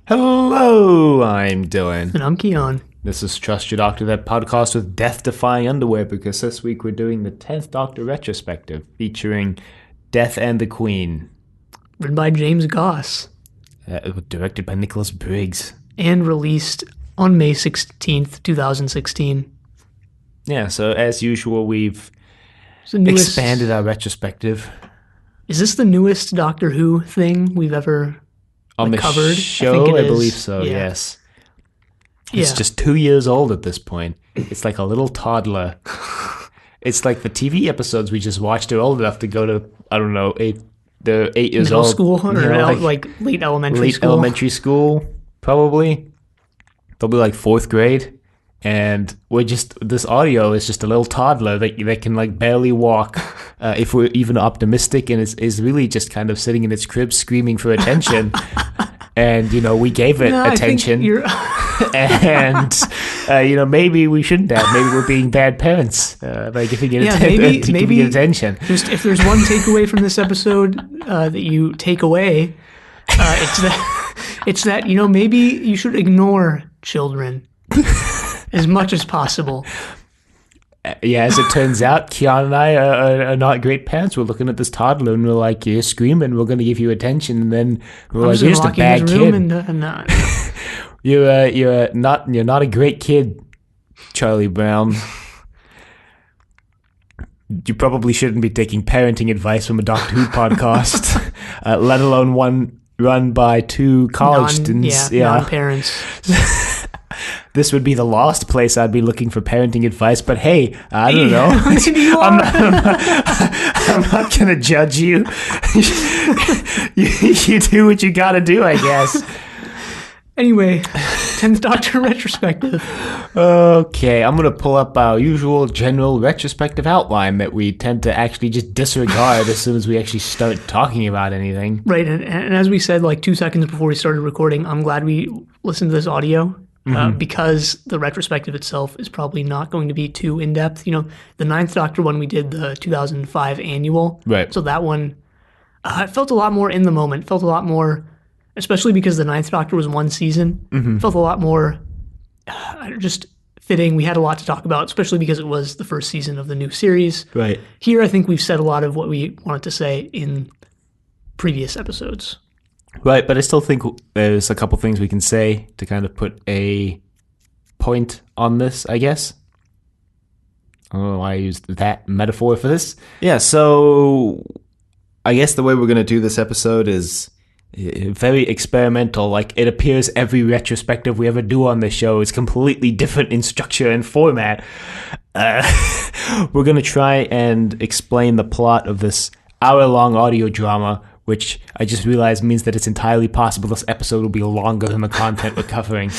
Hello, I'm Dylan. And I'm Keon. This is Trust Your Doctor, that podcast with death-defying underwear, because this week we're doing the 10th Doctor Retrospective, featuring Death and the Queen. Written by James Goss. Directed by Nicholas Briggs. And released on May 16th, 2016. Yeah, so as usual, we've expanded our retrospective. Is this the newest Doctor Who thing we've ever on the covered? Show, I believe so, yeah. Yes. It's just 2 years old at this point. It's like a little toddler. It's like the TV episodes we just watched are old enough to go to, I don't know, they're 8 years Middle old. school or like late elementary school? Late elementary school, probably. They'll be like 4th grade. And this audio is just a little toddler that can like barely walk, if we're even optimistic, and is really just kind of sitting in its crib screaming for attention. And, we gave it attention. And, maybe we shouldn't have. Maybe we're being bad parents by giving it attention. Just if there's one takeaway from this episode that you take away, it's that, maybe you should ignore children as much as possible. Yeah, as it turns out, Keon and I are not great parents. We're looking at this toddler and we're like, "You're screaming. We're going to give you attention." And then we're like, "You're just a bad kid. You're not a great kid, Charlie Brown. You probably shouldn't be taking parenting advice from a Doctor Who podcast, let alone one run by 2 college students. Non-parents." This would be the last place I'd be looking for parenting advice, but hey, I don't know. I'm not going to judge you. You do what you got to do, I guess. Anyway, 10th Doctor Retrospective. Okay, I'm going to pull up our usual general retrospective outline that we tend to actually just disregard as soon as we actually start talking about anything. Right, and as we said like 2 seconds before we started recording, I'm glad we listened to this audio. Because the retrospective itself is probably not going to be too in-depth. The 9th Doctor one, we did the 2005 annual. Right. So that one, it felt a lot more in the moment. Felt a lot more, especially because the 9th Doctor was one season. Felt a lot more just fitting. We had a lot to talk about, especially because it was the first season of the new series. Right. Here, I think we've said a lot of what we wanted to say in previous episodes. Right, but I still think there's a couple things we can say to kind of put a point on this, I guess. I don't know why I used that metaphor for this. Yeah, so I guess the way we're going to do this episode is very experimental. Like, it appears every retrospective we ever do on this show is completely different in structure and format. We're going to try and explain the plot of this hour-long audio drama, which I just realized means that it's entirely possible this episode will be longer than the content we're covering.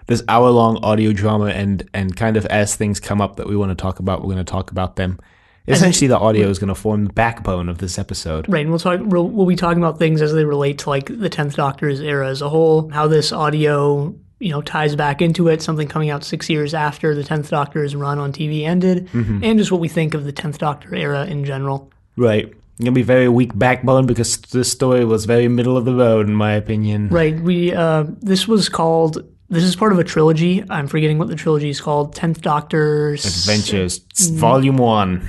This hour-long audio drama, and kind of as things come up that we want to talk about, we're going to talk about them. Essentially, the audio is going to form the backbone of this episode. Right, and we'll be talking about things as they relate to like the 10th Doctor's era as a whole, how this audio ties back into it, something coming out 6 years after the 10th Doctor's run on TV ended, and just what we think of the 10th Doctor era in general. Right. It's going to be very weak backbone because this story was very middle of the road, in my opinion. Right. This is part of a trilogy. I'm forgetting what the trilogy is called. 10th Doctor's Adventures, Volume 1.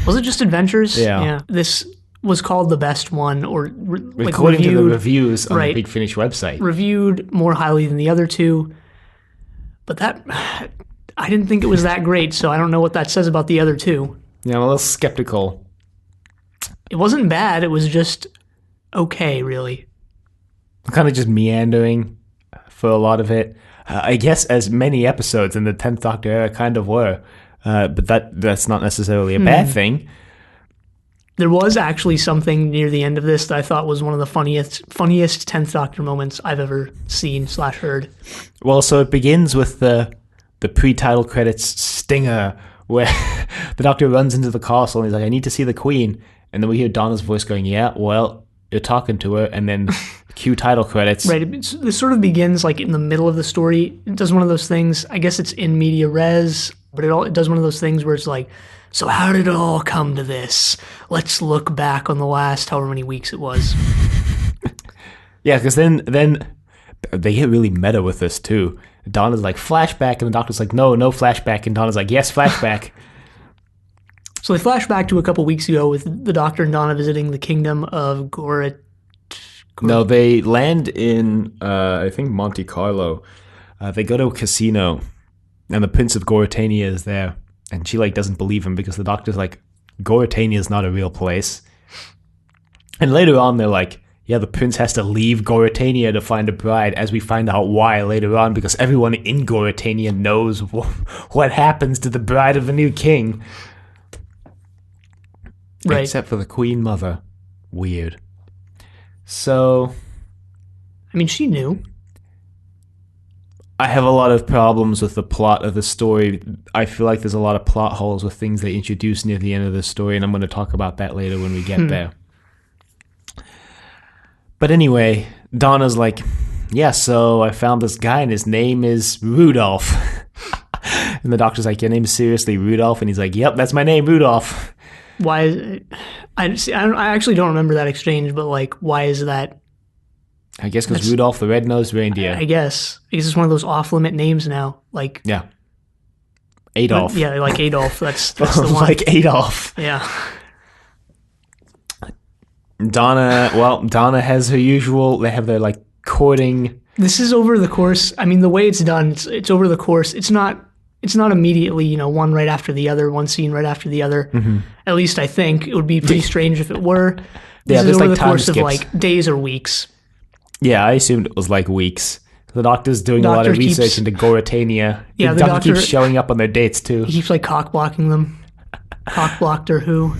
Was it just Adventures? Yeah. This was called the best one, or according to the reviews on the Big Finish website. Reviewed more highly than the other two. But I didn't think it was that great, so I don't know what that says about the other two. Yeah, I'm a little skeptical. It wasn't bad. It was just okay, really. Kind of just meandering for a lot of it. I guess as many episodes in the 10th Doctor era kind of were. But that's not necessarily a bad thing. There was actually something near the end of this that I thought was one of the funniest 10th Doctor moments I've ever seen/heard. Well, so it begins with the pre-title credits stinger where the Doctor runs into the castle and he's like, "I need to see the Queen." And then we hear Donna's voice going, "Yeah, well, you're talking to her." And then cue title credits. Right. This sort of begins like in the middle of the story. It does one of those things. I guess it's in media res, but it does one of those things where it's like, so how did it all come to this? Let's look back on the last however many weeks it was. Yeah, because then they get really meta with this too. Donna's like, flashback, and the doctor's like, no flashback, and Donna's like, yes, flashback. So they flash back to a couple weeks ago with the Doctor and Donna visiting the kingdom of No, they land in, I think, Monte Carlo. They go to a casino, and the Prince of Goritania is there. And she, like, doesn't believe him because the doctor's like, Goritania is not a real place. And later on, they're like, yeah, the prince has to leave Goritania to find a bride, as we find out why later on, because everyone in Goritania knows what happens to the bride of the new king. Right. Except for the Queen Mother. Weird. So, I mean, she knew. I have a lot of problems with the plot of the story. I feel like there's a lot of plot holes with things they introduce near the end of the story, and I'm going to talk about that later when we get there. But anyway, Donna's like, yeah, so I found this guy, and his name is Rudolph. And the doctor's like, your name is seriously Rudolph? And he's like, yep, that's my name, Rudolph. Why is I actually don't remember that exchange, but like, why is that? I guess because Rudolph the Red-Nosed Reindeer. I guess it's one of those off-limit names now. Like, yeah, Adolf. Yeah, like Adolf. That's the one. Like Adolf. Yeah. Donna has her usual. They have their like courting. This is over the course. I mean, the way it's done, it's over the course. It's not immediately, one right after the other, one scene right after the other. Mm-hmm. At least I think it would be pretty strange if it were. This is over the course of like days or weeks. Yeah, I assumed it was like weeks. The doctor's doing a lot of research into Goritania. Yeah, the doctor keeps showing up on their dates too. He keeps like cock blocking them. Cock blocked or who?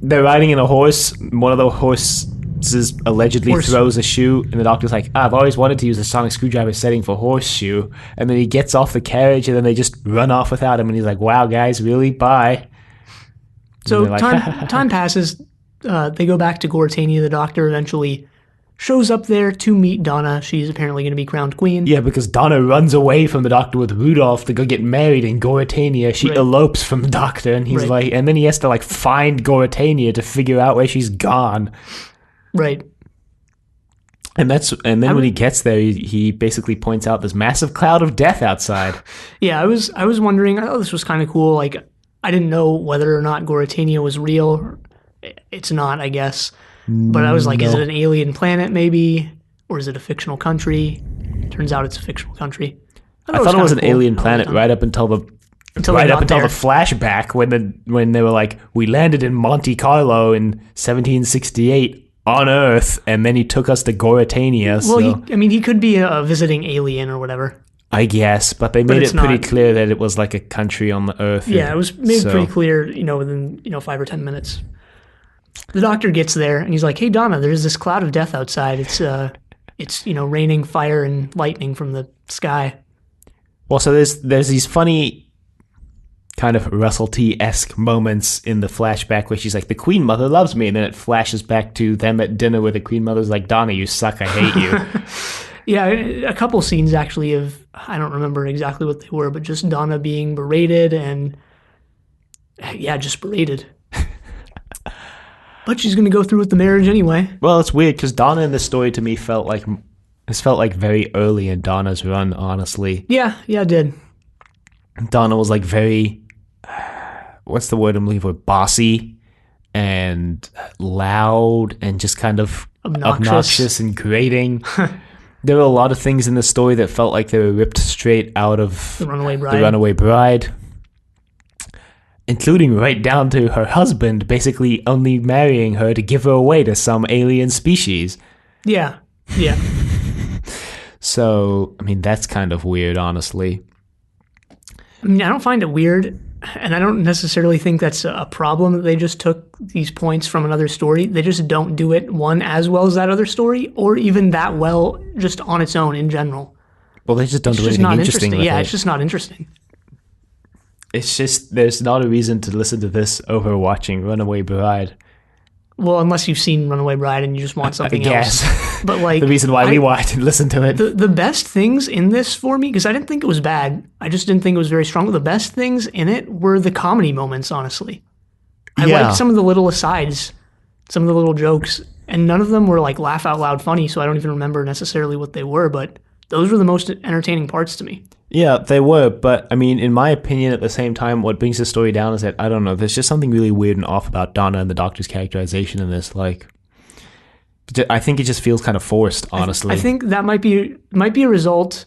They're riding in a horse. One of the horses allegedly throws a shoe, and the doctor's like, I've always wanted to use a sonic screwdriver setting for horseshoe. And then he gets off the carriage, and then they just run off without him. And he's like, wow, guys, really? Bye. So like, time passes. They go back to Goritania. The doctor eventually shows up there to meet Donna. She's apparently going to be crowned queen. Yeah, because Donna runs away from the doctor with Rudolph to go get married in Goritania. She elopes from the doctor, and he's like, and then he has to like find Goritania to figure out where she's gone. Right. And then when he gets there, he basically points out this massive cloud of death outside. Yeah, I was wondering. I thought this was kind of cool. Like, I didn't know whether or not Goritania was real. It's not, I guess. But I was like, is it an alien planet maybe? Or is it a fictional country? Turns out it's a fictional country. I thought it was an alien planet right up until the flashback when they were like, we landed in Monte Carlo in 1768 on Earth, and then he took us to Goritania. Well, he could be a visiting alien or whatever. I guess, but they made it pretty clear that it was like a country on the Earth. Yeah, it was made pretty clear, within 5 or 10 minutes. The doctor gets there and he's like, "Hey Donna, there's this cloud of death outside. It's raining fire and lightning from the sky." Well, so there's these funny kind of Russell T-esque moments in the flashback where she's like, "The Queen Mother loves me," and then it flashes back to them at dinner where the Queen Mother's like, "Donna, you suck. I hate you." Yeah, a couple scenes actually of, I don't remember exactly what they were, but just Donna being berated and just berated. But she's going to go through with the marriage anyway. Well, it's weird because Donna in this story to me felt like very early in Donna's run, honestly. Yeah, it did. Donna was like very, what's the word I'm looking for? Bossy and loud and just kind of obnoxious and grating. There were a lot of things in the story that felt like they were ripped straight out of The Runaway Bride. Including right down to her husband basically only marrying her to give her away to some alien species. Yeah. So, that's kind of weird, honestly. I don't find it weird, and I don't necessarily think that's a problem that they just took these points from another story. They just don't do it, one, as well as that other story, or even that well just on its own in general. Well, they just don't do anything interesting with it. Yeah, it's just not interesting. It's just, there's not a reason to listen to this over watching Runaway Bride. Well, unless you've seen Runaway Bride and you just want something else. But like the reason why we watched and listened to it. The best things in this for me, because I didn't think it was bad. I just didn't think it was very strong. The best things in it were the comedy moments, honestly. I liked some of the little asides some of the little jokes, and none of them were like laugh out loud funny, so I don't even remember necessarily what they were, but those were the most entertaining parts to me. Yeah, they were, but I mean, in my opinion, at the same time, what brings the story down is that, I don't know, there's just something really weird and off about Donna and the Doctor's characterization in this. Like, I think it just feels kind of forced, honestly. I think that might be a result.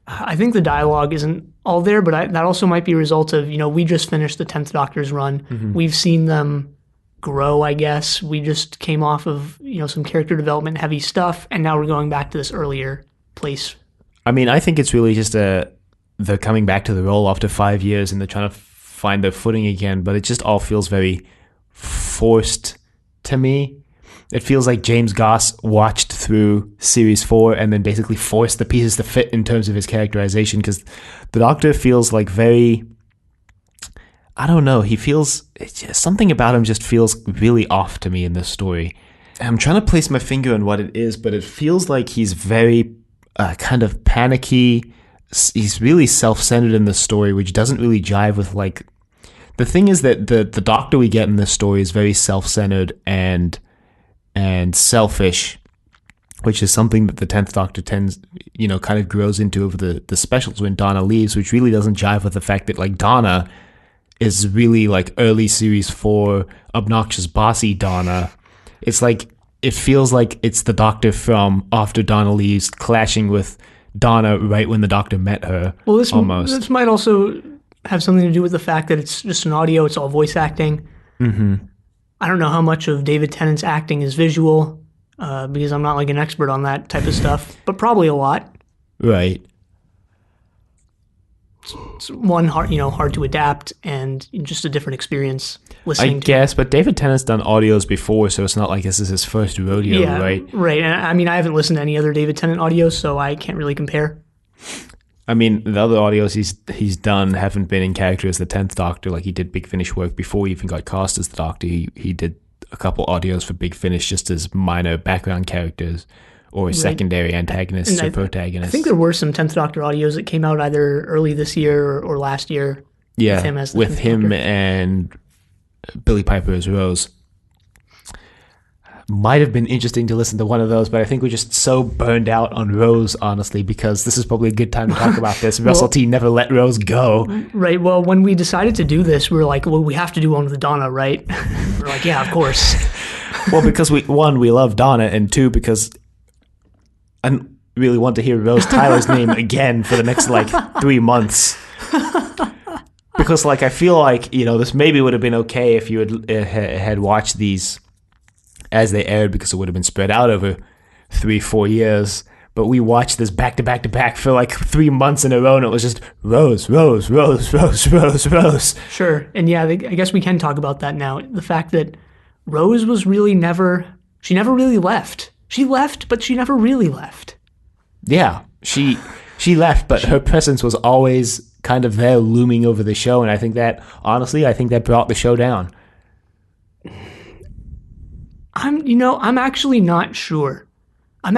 I think the dialogue isn't all there, but that also might be a result of, we just finished the 10th Doctor's run. Mm-hmm. We've seen them grow, I guess. We just came off of, some character development heavy stuff, and now we're going back to this earlier place. I mean, I think it's really just they're coming back to the role after 5 years and they're trying to find their footing again, but it just all feels very forced to me. It feels like James Goss watched through Series 4 and then basically forced the pieces to fit in terms of his characterization, because the Doctor feels like very... I don't know, something about him just feels really off to me in this story. I'm trying to place my finger on what it is, but it feels like he's very kind of panicky. He's really self-centered in this story, which doesn't really jive with, like... The thing is that the Doctor we get in this story is very self-centered and selfish, which is something that the 10th Doctor tends, kind of grows into over the specials when Donna leaves, which really doesn't jive with the fact that, like, Donna is really, like, early Series 4, obnoxious, bossy Donna. It's like, it feels like it's the Doctor from after Donna leaves clashing with Donna right when the Doctor met her. Well, this might also have something to do with the fact that it's just an audio, it's all voice acting. Mm-hmm. I don't know how much of David Tennant's acting is visual, because I'm not like an expert on that type of stuff, but probably a lot. Right. It's one hard to adapt, and just a different experience listening. I guess, but David Tennant's done audios before, so it's not like this is his first rodeo, right? Right. And I mean, I haven't listened to any other David Tennant audios, so I can't really compare. I mean, the other audios he's done haven't been in character as the 10th Doctor. Like, he did Big Finish work before he even got cast as the Doctor. He did a couple audios for Big Finish just as minor background characters or secondary antagonists or protagonists. I think there were some 10th Doctor audios that came out either early this year or last year. Yeah, with him and Billy Piper as Rose. Might have been interesting to listen to one of those, but I think we're just so burned out on Rose, honestly, because this is probably a good time to talk about this. Russell T never let Rose go. Right. Well, when we decided to do this, we were like, well, we have to do one with Donna, right? We're like, yeah, of course. Well, because we love Donna, and two, because I really want to hear Rose Tyler's name again for the next, 3 months. Because, I feel like, this maybe would have been okay if you had watched these as they aired, because it would have been spread out over 3-4 years. But we watched this back to back to back for 3 months in a row, and it was just Rose, Rose, Rose, Rose, Rose, Rose. Sure. And yeah, I guess we can talk about that now. The fact that Rose was really she never really left. She left, but she never really left. Yeah, she left, but her presence was always kind of there, looming over the show, and I think that brought the show down. I'm actually not sure. I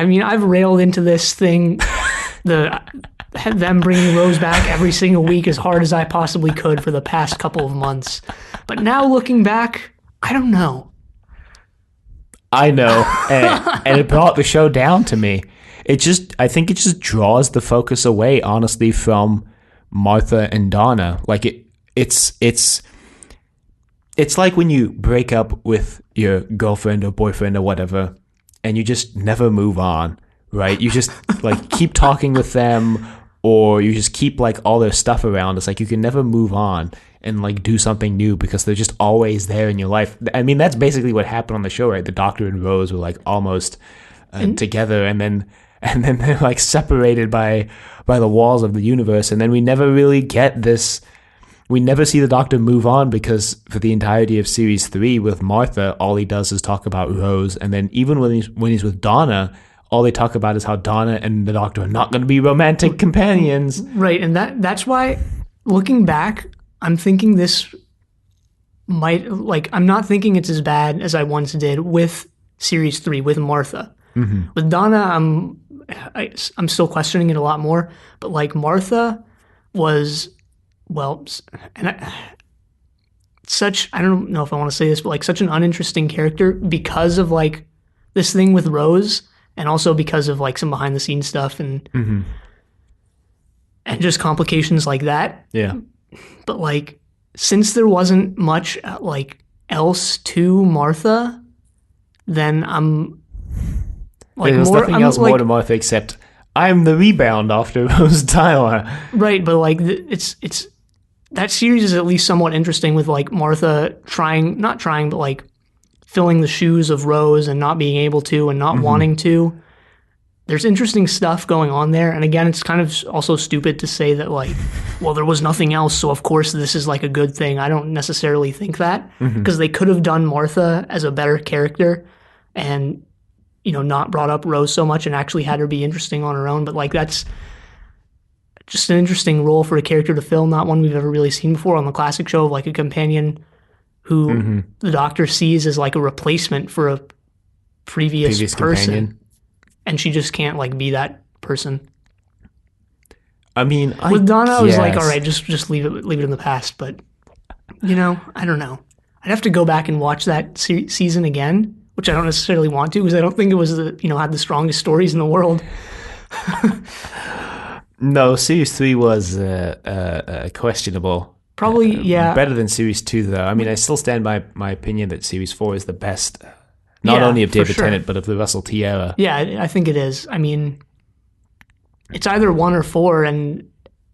mean, I've railed into this thing, them bringing Rose back every single week as hard as I possibly could for the past couple of months. But now looking back, I don't know. I know, and it brought the show down to me. I think it just draws the focus away, honestly, from Martha and Donna. It's like when you break up with your girlfriend or boyfriend or whatever, and you just never move on, right? You just keep talking with them, or you just keep all their stuff around. It's like you can never move on and do something new because they're just always there in your life. I mean, that's basically what happened on the show, right? The Doctor and Rose were almost together, and then they're separated by the walls of the universe, and then we never really get this. We never see the Doctor move on, because for the entirety of Series 3 with Martha, all he does is talk about Rose, and then even when he's with Donna, all they talk about is how Donna and the Doctor are not going to be romantic companions. Right, and that's why, looking back, I'm thinking this might, I'm not thinking it's as bad as I once did with Series 3, with Martha. Mm-hmm. With Donna, I'm still questioning it a lot more, but Martha was... Well, and such, I don't know if I want to say this, but like such an uninteresting character because of like this thing with Rose, and also because of like some behind the scenes stuff and just complications like that. Yeah. But like, since there wasn't much like else to Martha, then I'm like There's more. nothing I'm else like, more to Martha except I'm the rebound after Rose Tyler. right, but like it's that series is at least somewhat interesting with like Martha not trying, but like filling the shoes of Rose and not being able to and not wanting to. There's interesting stuff going on there. And again, it's kind of also stupid to say that like, well, there was nothing else, so of course this is like a good thing. I don't necessarily think that, because they could have done Martha as a better character and, you know, not brought up Rose so much and actually had her be interesting on her own. But like, that's just an interesting role for a character to fill, not one we've ever really seen before on the classic show, of like a companion who the Doctor sees as like a replacement for a previous person. Companion. And she just can't like be that person. I mean, With Donna, I was like, all right, just leave it in the past. But you know, I don't know. I'd have to go back and watch that season again, which I don't necessarily want to, because I don't think it was had the strongest stories in the world. No, Series 3 was questionable. Probably, yeah. Better than Series 2, though. I mean, I still stand by my opinion that Series 4 is the best, not only of David Tennant, but of the Russell T era. Yeah, I think it is. I mean, it's either 1 or 4, and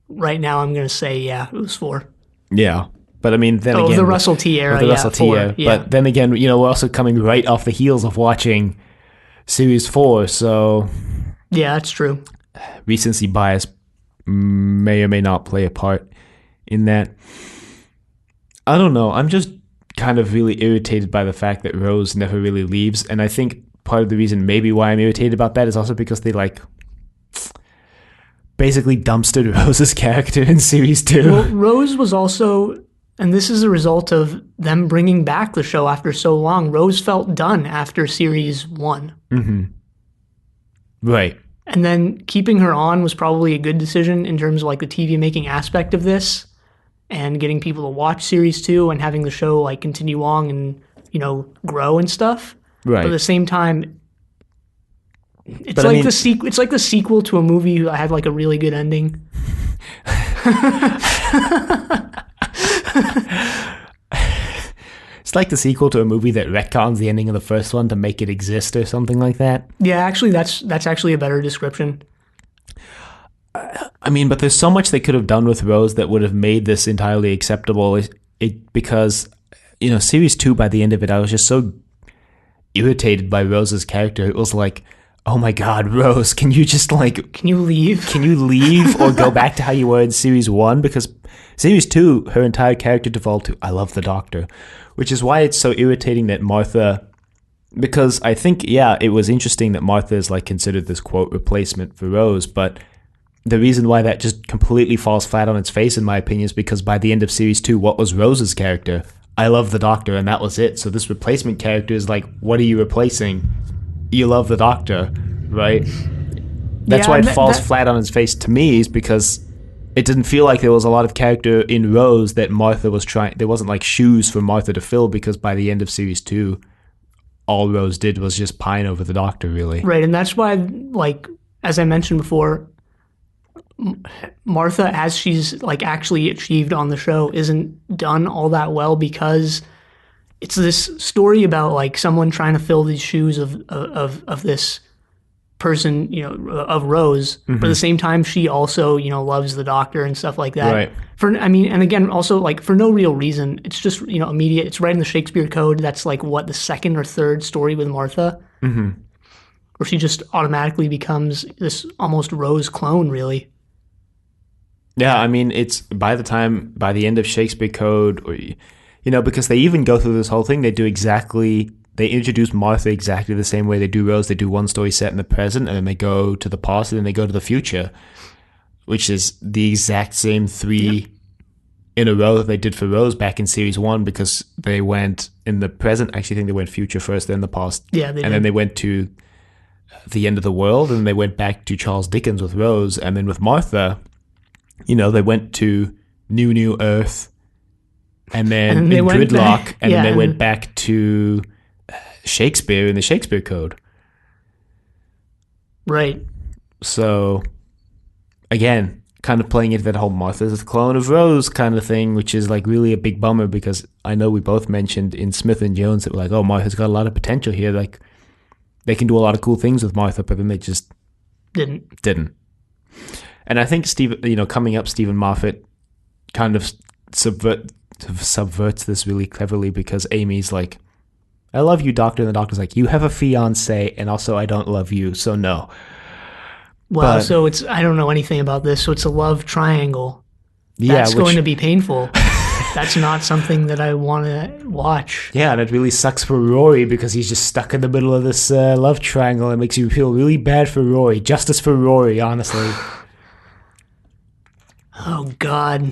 right now I'm going to say, yeah, it was 4. Yeah. But I mean, then again... the Russell T era, the Russell T era. Yeah. But then again, you know, we're also coming right off the heels of watching Series 4, so... Yeah, that's true. Recency bias may or may not play a part in that. I don't know. I'm just kind of really irritated by the fact that Rose never really leaves, and I think part of the reason maybe why I'm irritated about that is also because they like basically dumpstered Rose's character in Series 2. Well, Rose was also, and this is a result of them bringing back the show after so long, Rose felt done after Series 1. Mm-hmm. Right. And then keeping her on was probably a good decision in terms of like the TV making aspect of this and getting people to watch Series 2 and having the show like continue on and, you know, grow and stuff. Right. But at the same time, it's like the sequel to a movie that had like a really good ending. It's like the sequel to a movie that retcons the ending of the first one to make it exist or something like that. Yeah, actually, that's actually a better description. I mean, but there's so much they could have done with Rose that would have made this entirely acceptable. Because, you know, Series 2, by the end of it, I was just so irritated by Rose's character. It was like, oh my God, Rose, can you just like... Can you leave? Can you leave or go back to how you were in Series 1? Because Series 2, her entire character devolved to, I love the Doctor. Which is why it's so irritating that Martha... Because I think, yeah, it was interesting that Martha is like considered this, quote, replacement for Rose, but the reason why that just completely falls flat on its face, in my opinion, is because by the end of Series 2, what was Rose's character? I love the Doctor, and that was it. So this replacement character is like, what are you replacing? You love the Doctor, right? That's why it falls flat on its face to me, is because it didn't feel like there was a lot of character in Rose that Martha was trying... There wasn't like shoes for Martha to fill, because by the end of Series 2, all Rose did was just pine over the Doctor, really. Right, and that's why, like, as I mentioned before, Martha, as she's like actually achieved on the show, isn't done all that well, because it's this story about like someone trying to fill these shoes of this person, you know, of Rose. But at the same time, she also, you know, loves the Doctor and stuff like that. Right. And again, also like for no real reason. It's just, you know, immediate. It's right in the Shakespeare Code. That's like what, the second or third story with Martha, where she just automatically becomes this almost Rose clone, really. Yeah, I mean, it's by the end of Shakespeare Code, or, you know, because they even go through this whole thing, they introduce Martha exactly the same way they do Rose. They do one story set in the present, and then they go to the past, and then they go to the future, which is the exact same 3 in a row that they did for Rose back in Series 1, because they went in the present. Actually, I think they went future first, then the past. Yeah, they did. Then they went to the end of the world, and then they went back to Charles Dickens with Rose, and then with Martha, you know, they went to New Earth, and then And they in went Gridlock, back- and yeah, then they and- went back to Shakespeare in the Shakespeare Code. Right. So, again, kind of playing into that whole Martha's the clone of Rose kind of thing, which is like really a big bummer because I know we both mentioned in Smith and Jones that we're like, oh, Martha's got a lot of potential here. Like, they can do a lot of cool things with Martha, but then they just didn't. And I think coming up, Stephen Moffat kind of subverts this really cleverly because Amy's like, I love you, Doctor. And the Doctor's like, you have a fiance, and also I don't love you, so no. Well, so I don't know anything about this, so it's a love triangle. Yeah, That's going to be painful. That's not something that I want to watch. Yeah, and it really sucks for Rory because he's just stuck in the middle of this love triangle. It makes you feel really bad for Rory. Justice for Rory, honestly. Oh, God.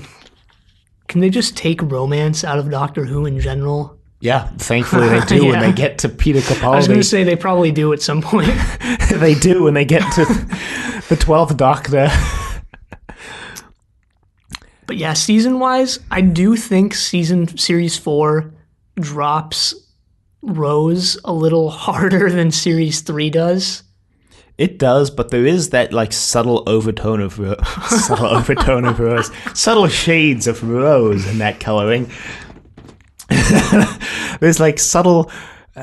Can they just take romance out of Doctor Who in general? Yeah, thankfully they do when they get to Peter Capaldi. I was going to say they probably do at some point. They do when they get to the 12th Doctor. But yeah, season-wise, I do think Series 4 drops Rose a little harder than Series 3 does. It does, but there is that like subtle overtone of Rose, subtle shades of Rose in that coloring. There's like subtle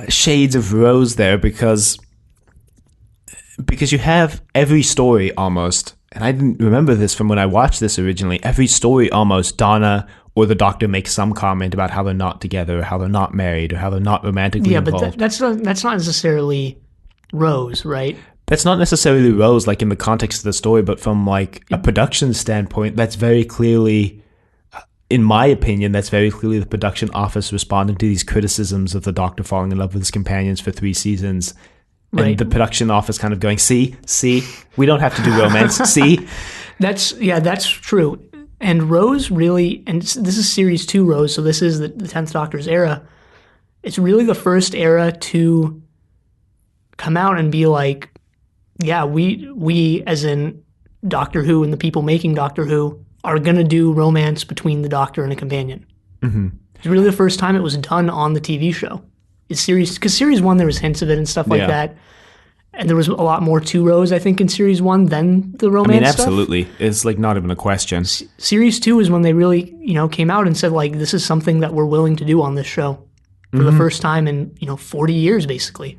shades of Rose there because you have every story almost, and I didn't remember this from when I watched this originally. Every story almost, Donna or the Doctor makes some comment about how they're not together, or how they're not married, or how they're not romantically involved. Yeah, but that's not necessarily Rose, right? That's not necessarily Rose, like in the context of the story, but from like a production standpoint, that's very clearly, in my opinion, that's very clearly the production office responding to these criticisms of the Doctor falling in love with his companions for 3 seasons. Right. And the production office kind of going, see, we don't have to do romance, see? That's true. And Rose really, and this is Series 2 Rose, so this is the 10th Doctor's era. It's really the first era to come out and be like, yeah, we as in Doctor Who and the people making Doctor Who are going to do romance between the Doctor and a companion. Mm-hmm. It's really the first time it was done on the TV show. Because Series 1, there was hints of it and stuff like that. And there was a lot more to Rose, I think, in Series 1 than the romance stuff. Absolutely. It's like not even a question. Series 2 is when they really, came out and said, like, this is something that we're willing to do on this show for the first time in, 40 years, basically.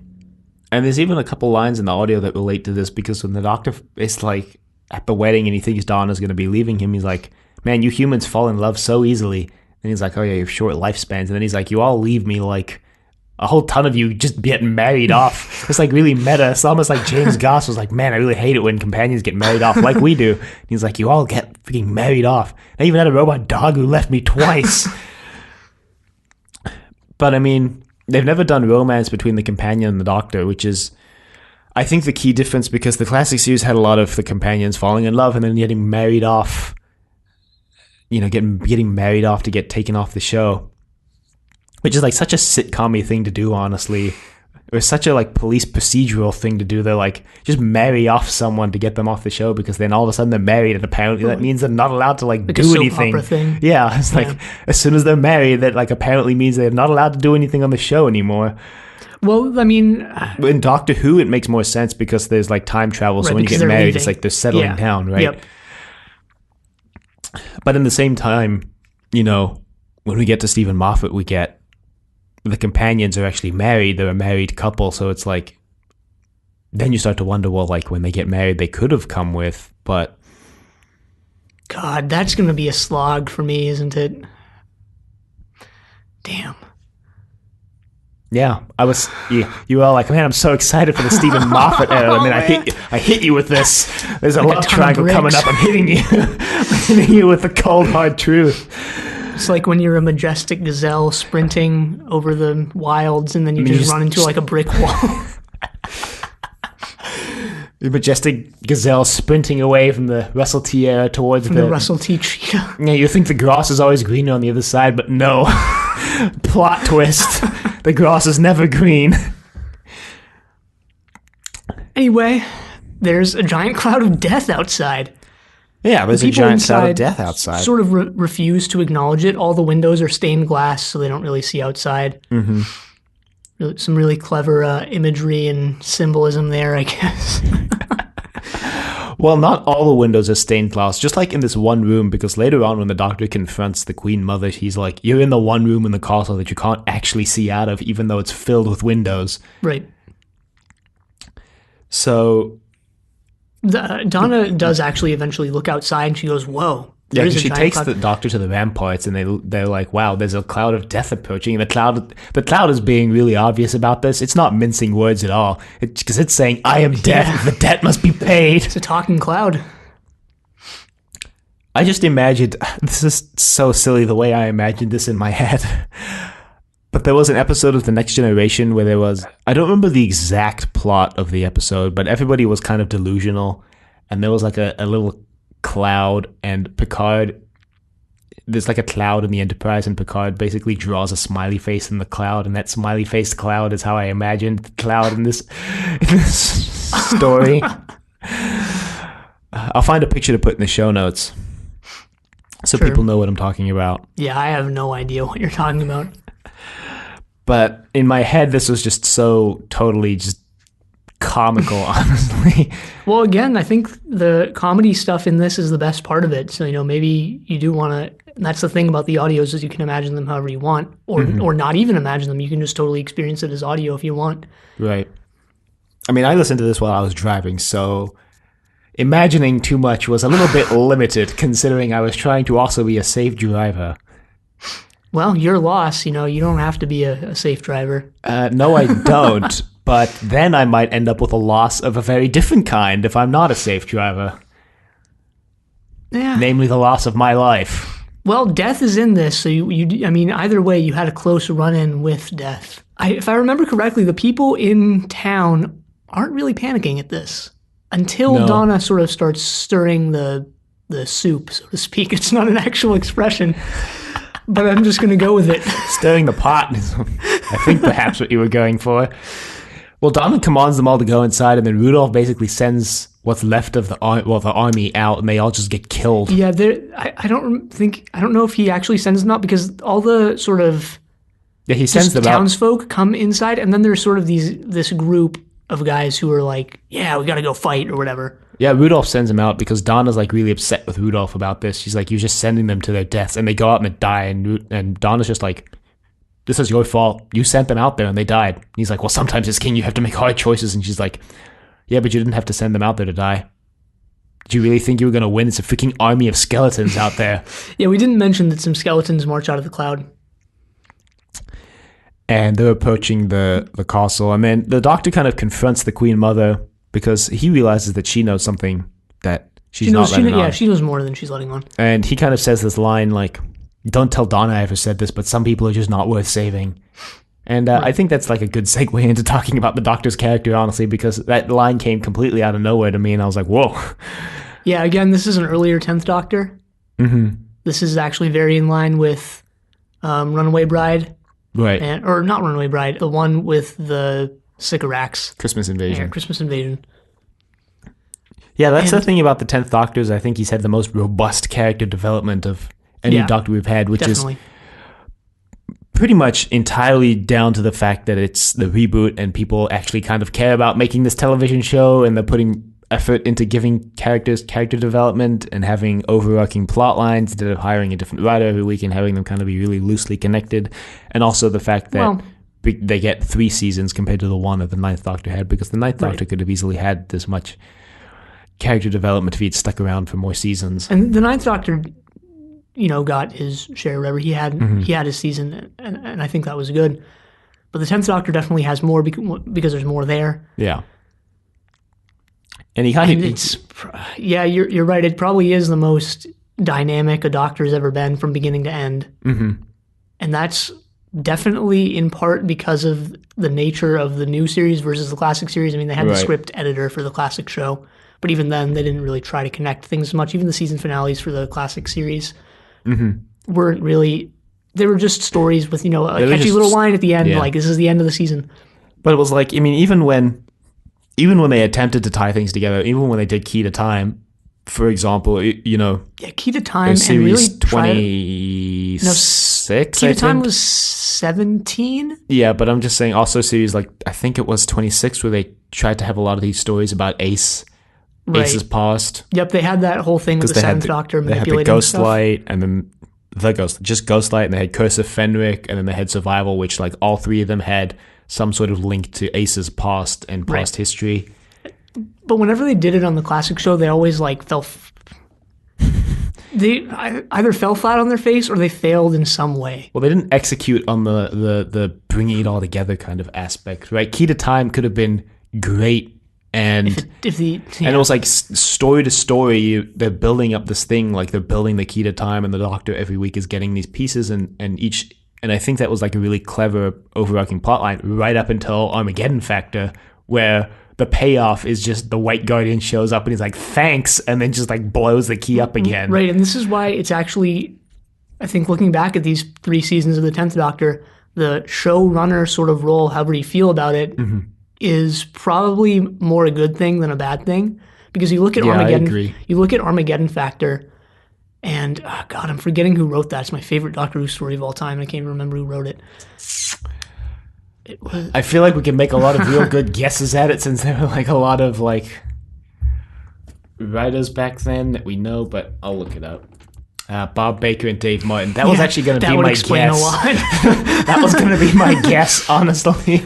And there's even a couple lines in the audio that relate to this because when the Doctor is like at the wedding and he thinks Donna's going to be leaving him, he's like, man, you humans fall in love so easily. And he's like, oh yeah, you have short lifespans. And then he's like, you all leave me like a whole ton of you just getting married off. It's like really meta. It's almost like James Goss was like, man, I really hate it when companions get married off like we do. And he's like, you all get freaking married off. I even had a robot dog who left me twice. But I mean, they've never done romance between the companion and the Doctor, which is, I think, the key difference because the classic series had a lot of the companions falling in love and then getting married off, getting married off to get taken off the show, which is like such a sitcom-y thing to do, honestly. It was such a like police procedural thing to do. They're like, just marry off someone to get them off the show because then all of a sudden they're married and apparently that means they're not allowed to like do anything. Opera thing. Yeah, it's like as soon as they're married, that like apparently means they're not allowed to do anything on the show anymore. Well, I mean, in Doctor Who, it makes more sense because there's like time travel. So when you get married, it's like they're settling down, right? Yep. But in the same time, when we get to Stephen Moffat, we get the companions are actually married. They're a married couple. So it's like, then you start to wonder, well, like when they get married, they could have come with, but. God, that's going to be a slog for me, isn't it? Damn. Yeah, you were all like, man, I'm so excited for the Stephen Moffat era. I mean, I hit you with this. There's a love triangle coming up. I'm hitting you. I'm hitting you with the cold, hard truth. It's like when you're a majestic gazelle sprinting over the wilds and then you just run into like a brick wall. The majestic gazelle sprinting away from the Russell T era towards the Russell T cheetah. Yeah, you think the grass is always greener on the other side, but no. Plot twist. The grass is never green. Anyway, there's a giant cloud of death outside. Yeah, there's a People giant cloud of inside death outside. sort of refuse to acknowledge it. All the windows are stained glass, so they don't really see outside. Some really clever imagery and symbolism there, I guess. Well, not all the windows are stained glass, just like in this one room, because later on when the Doctor confronts the Queen Mother, he's like, you're in the one room in the castle that you can't actually see out of, even though it's filled with windows. Right. So... Donna does actually eventually look outside, and she goes, whoa. Yeah, because she takes the Doctor to the ramparts, and they're like, "Wow, there's a cloud of death approaching." And the cloud is being really obvious about this. It's not mincing words at all, because it's saying, "I am death. Yeah. The debt must be paid." It's a talking cloud. I just imagined, this is so silly the way I imagined this in my head. But there was an episode of The Next Generation where there was, I don't remember the exact plot of the episode, but everybody was kind of delusional, and there was like a little cloud, and Picard, there's like a cloud in the Enterprise, and Picard basically draws a smiley face in the cloud, and that smiley face cloud is how I imagined the cloud in this story. I'll find a picture to put in the show notes so people know what I'm talking about. Yeah, I have no idea what you're talking about. But in my head, this was just so totally just comical, honestly. Well, again, I think the comedy stuff in this is the best part of it. So, maybe you do want to, that's the thing about the audios, is you can imagine them however you want, or not even imagine them. You can just totally experience it as audio if you want. Right. I mean, I listened to this while I was driving, so imagining too much was a little bit limited, considering I was trying to also be a safe driver. Well, your loss, you don't have to be a safe driver. No, I don't. But then I might end up with a loss of a very different kind if I'm not a safe driver. Yeah. Namely, the loss of my life. Well, death is in this, so either way, you had a close run-in with death. If I remember correctly, the people in town aren't really panicking at this until Donna sort of starts stirring the soup, so to speak. It's not an actual expression. But I'm just going to go with it. Stirring the pot is, I think, perhaps what you were going for. Well, Donna commands them all to go inside, and then Rudolph basically sends what's left of the army out, and they all just get killed. Yeah, I don't know if he actually sends them out, because all the sort of he sends them townsfolk come inside, and then there's sort of this group of guys who are like, yeah, we got to go fight or whatever. Yeah, Rudolph sends them out because Donna's like really upset with Rudolph about this. She's like, you're just sending them to their deaths, and they go out and they die, and Donna's just like, this is your fault. You sent them out there and they died. And he's like, well, sometimes as king you have to make hard choices. And she's like, yeah, but you didn't have to send them out there to die. Did you really think you were going to win? It's a freaking army of skeletons out there. Yeah, we didn't mention that some skeletons march out of the cloud. And they're approaching the castle. And then the Doctor kind of confronts the Queen Mother because he realizes that she knows something that she's not letting on. Yeah, she knows more than she's letting on. And he kind of says this line like, don't tell Donna I ever said this, but some people are just not worth saving. And I think that's like a good segue into talking about the Doctor's character, honestly, because that line came completely out of nowhere to me, and I was like, whoa. Yeah, again, this is an earlier 10th Doctor. Mm-hmm. This is actually very in line with Runaway Bride. Right. Or not Runaway Bride, the one with the Sycorax. Christmas Invasion. Yeah, Christmas Invasion. Yeah, that's the thing about the 10th Doctor is I think he's had the most robust character development of any Doctor we've had, which is pretty much entirely down to the fact that it's the reboot and people actually kind of care about making this television show, and they're putting effort into giving characters character development and having overarching plot lines instead of hiring a different writer every week and having them kind of be really loosely connected. And also the fact that they get 3 seasons compared to the one that the 9th Doctor had, because the 9th Doctor could have easily had this much character development if he'd stuck around for more seasons. And the 9th Doctor, got his share wherever he had his season, and I think that was good. But the 10th Doctor definitely has more because there's more there. Yeah. And you're right. It probably is the most dynamic a Doctor's ever been from beginning to end. Mm-hmm. And that's definitely in part because of the nature of the new series versus the classic series. I mean, they had the script editor for the classic show, but even then they didn't really try to connect things much. Even the season finales for the classic series weren't really, they were just stories with, a catchy little line at the end, like this is the end of the season. But it was like, I mean, even when they attempted to tie things together, even when they did Key to Time, for example, Yeah, Key to Time and series really try to, 26, Key I to Time think. was 17. Yeah, but I'm just saying also series like, I think it was 26 where they tried to have a lot of these stories about Ace's Right. past. Yep, they had that whole thing with Because the Seventh Doctor they had the manipulating Ghost stuff. Light, and then just Ghost Light, and they had Curse of Fenric, and then they had Survival, which like all three of them had some sort of link to Ace's past and past Right. history. But whenever they did it on the classic show, they always like they either fell flat on their face or they failed in some way. Well, they didn't execute on the bringing it all together kind of aspect, right? Key to Time could have been great, and and it was like story to story, they're building up this thing, like they're building the Key to Time, and the Doctor every week is getting these pieces, and I think that was like a really clever overarching plotline right up until Armageddon Factor, where the payoff is just the White Guardian shows up and he's like, thanks, and then just like blows the key up again. Right, and this is why it's actually, I think looking back at these 3 seasons of the 10th Doctor, the showrunner sort of role, however you feel about it, is probably more a good thing than a bad thing. Because you look at Armageddon, I agree. you look at Armageddon Factor, and God, I'm forgetting who wrote that. It's my favorite Doctor Who story of all time. I can't even remember who wrote it. I feel like we can make a lot of real good guesses at it, since there were like a lot of like writers back then that we know, but I'll look it up. Bob Baker and Dave Martin. That was actually going to be my guess. That would explain a lot. That was going to be my guess, honestly.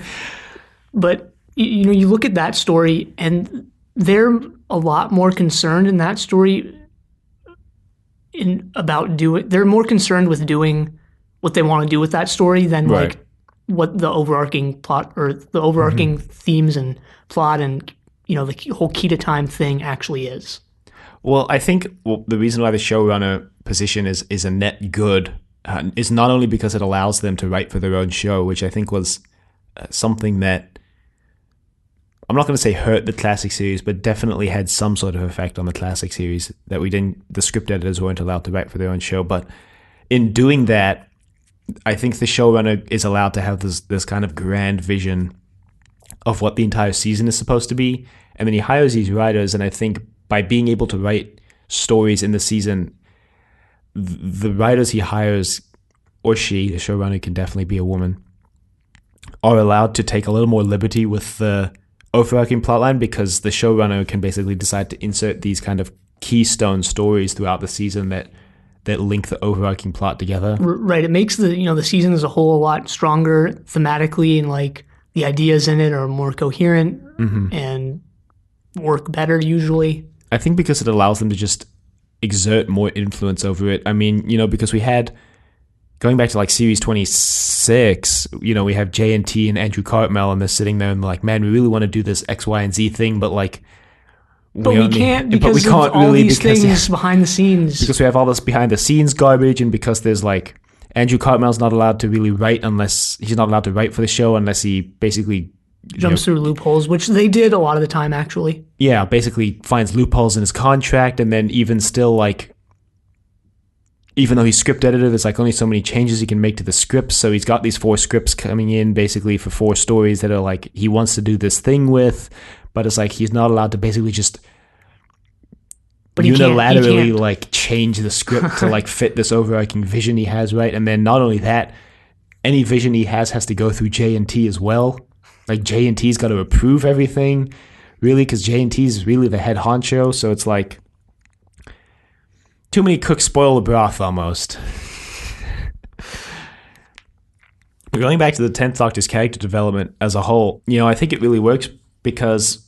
But you look at that story, and they're a lot more concerned in that story they're more concerned with doing what they want to do with that story than Right. like what the overarching plot or the overarching themes and plot and the whole Key to Time thing actually is. Well, I think the reason why the showrunner position is a net good is not only because it allows them to write for their own show, which I think was something that, I'm not going to say hurt the classic series, but definitely had some sort of effect on the classic series, that the script editors weren't allowed to write for their own show. But in doing that, I think the showrunner is allowed to have this kind of grand vision of what the entire season is supposed to be. And then he hires these writers, and I think by being able to write stories in the season, the writers he hires, or she, the showrunner can definitely be a woman, are allowed to take a little more liberty with the overarching plotline, because the showrunner can basically decide to insert these kind of keystone stories throughout the season that link the overarching plot together. Right. It makes the season as a whole a lot stronger thematically, and like the ideas in it are more coherent and work better usually. I think because it allows them to just exert more influence over it. I mean, because we had, going back to like series 26, we have JNT and Andrew Cartmel, and they're sitting there and like, man, we really want to do this X, Y, and Z thing, but like, we can't because of all these things behind the scenes. Because we have all this behind the scenes garbage, and because there's like, Andrew Cartmel's not allowed to really write he's not allowed to write for the show unless he basically jumps through loopholes, which they did a lot of the time, actually. Yeah, basically finds loopholes in his contract, and then even still, like, even though he's script editor, there's like only so many changes he can make to the scripts, so he's got these 4 scripts coming in basically for 4 stories that are like, he wants to do this thing with, but it's like he's not allowed to basically just unilaterally like change the script to like fit this overarching vision he has, right? And then not only that, any vision he has to go through J&T as well. Like J&T's got to approve everything, really, because J&T is really the head honcho. So it's like too many cooks spoil the broth almost. But going back to the 10th Doctor's character development as a whole, I think it really works because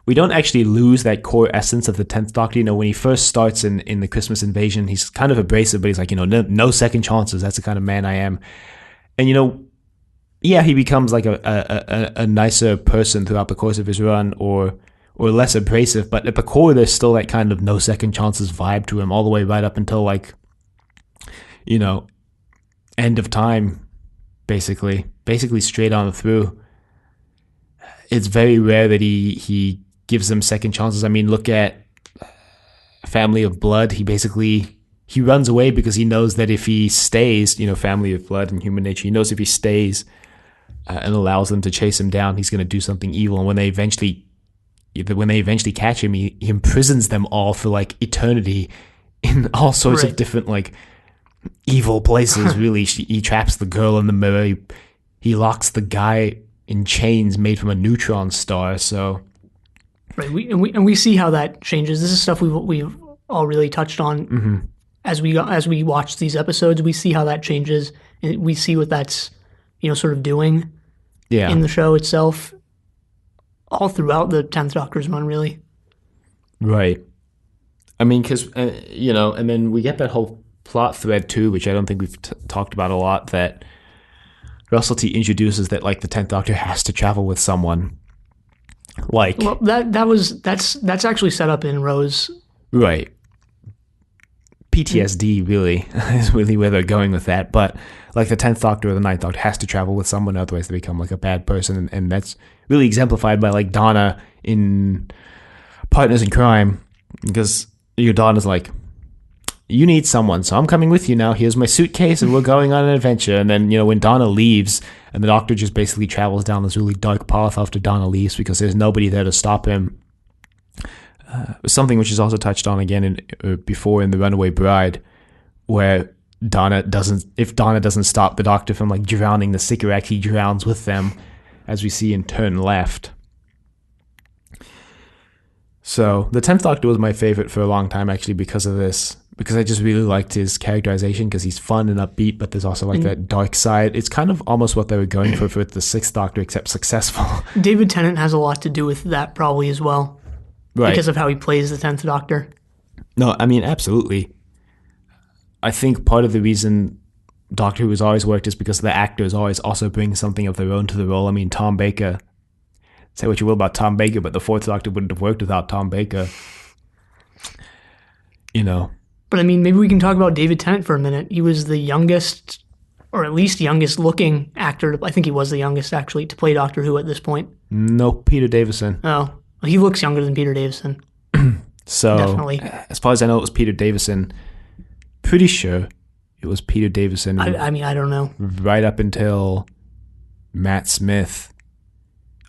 we don't actually lose that core essence of the 10th Doctor. When he first starts in the Christmas Invasion, he's kind of abrasive, but he's like, no second chances. That's the kind of man I am. And, yeah, he becomes like a nicer person throughout the course of his run, or less abrasive, but at the core, there's still that kind of no second chances vibe to him all the way right up until like, end of time, basically straight on through. It's very rare that he gives them second chances. I mean, look at Family of Blood. He runs away because he knows that if he stays, Family of Blood and Human Nature, he knows if he stays and allows them to chase him down, he's going to do something evil. And when they eventually, when they eventually catch him, he imprisons them all for like eternity in all sorts of different like evil places. Really, he traps the girl in the mirror. He locks the guy in chains made from a neutron star. So, right, we see how that changes. This is stuff we've all really touched on as we watch these episodes. We see how that changes, and we see what that's sort of doing in the show itself, all throughout the 10th Doctor's run, really. Right. I mean, because and then we get that whole plot thread too, which I don't think we've talked about a lot. That Russell T introduces that like the 10th Doctor has to travel with someone. Like, well, that's actually set up in Rose. Right. PTSD really is really where they're going with that. But like the 10th Doctor or the 9th Doctor has to travel with someone, otherwise they become like a bad person. And that's really exemplified by like Donna in Partners in Crime, because your Donna's like, you need someone, so I'm coming with you now. Here's my suitcase and we're going on an adventure. And then, when Donna leaves and the Doctor just basically travels down this really dark path after Donna leaves because there's nobody there to stop him. Something which is also touched on again before in The Runaway Bride, where if Donna doesn't stop the Doctor from like drowning the Sycorax, he drowns with them, as we see in Turn Left. So the 10th Doctor was my favorite for a long time, actually, because of this. Because I just really liked his characterization, because he's fun and upbeat, but there's also like that dark side. It's kind of almost what they were going for with the 6th Doctor, except successful. David Tennant has a lot to do with that probably as well. Right. Because of how he plays the 10th Doctor. No, I mean, absolutely. I think part of the reason Doctor Who has always worked is because the actors always also bring something of their own to the role. I mean, Tom Baker. Say what you will about Tom Baker, but the 4th Doctor wouldn't have worked without Tom Baker. But I mean, maybe we can talk about David Tennant for a minute. He was the youngest, or at least youngest looking actor. I think he was the youngest, actually, to play Doctor Who at this point. No, Peter Davison. Oh. Well, he looks younger than Peter Davison. So, definitely. As far as I know, it was Peter Davison. Pretty sure it was Peter Davison. I mean, I don't know. Right up until Matt Smith,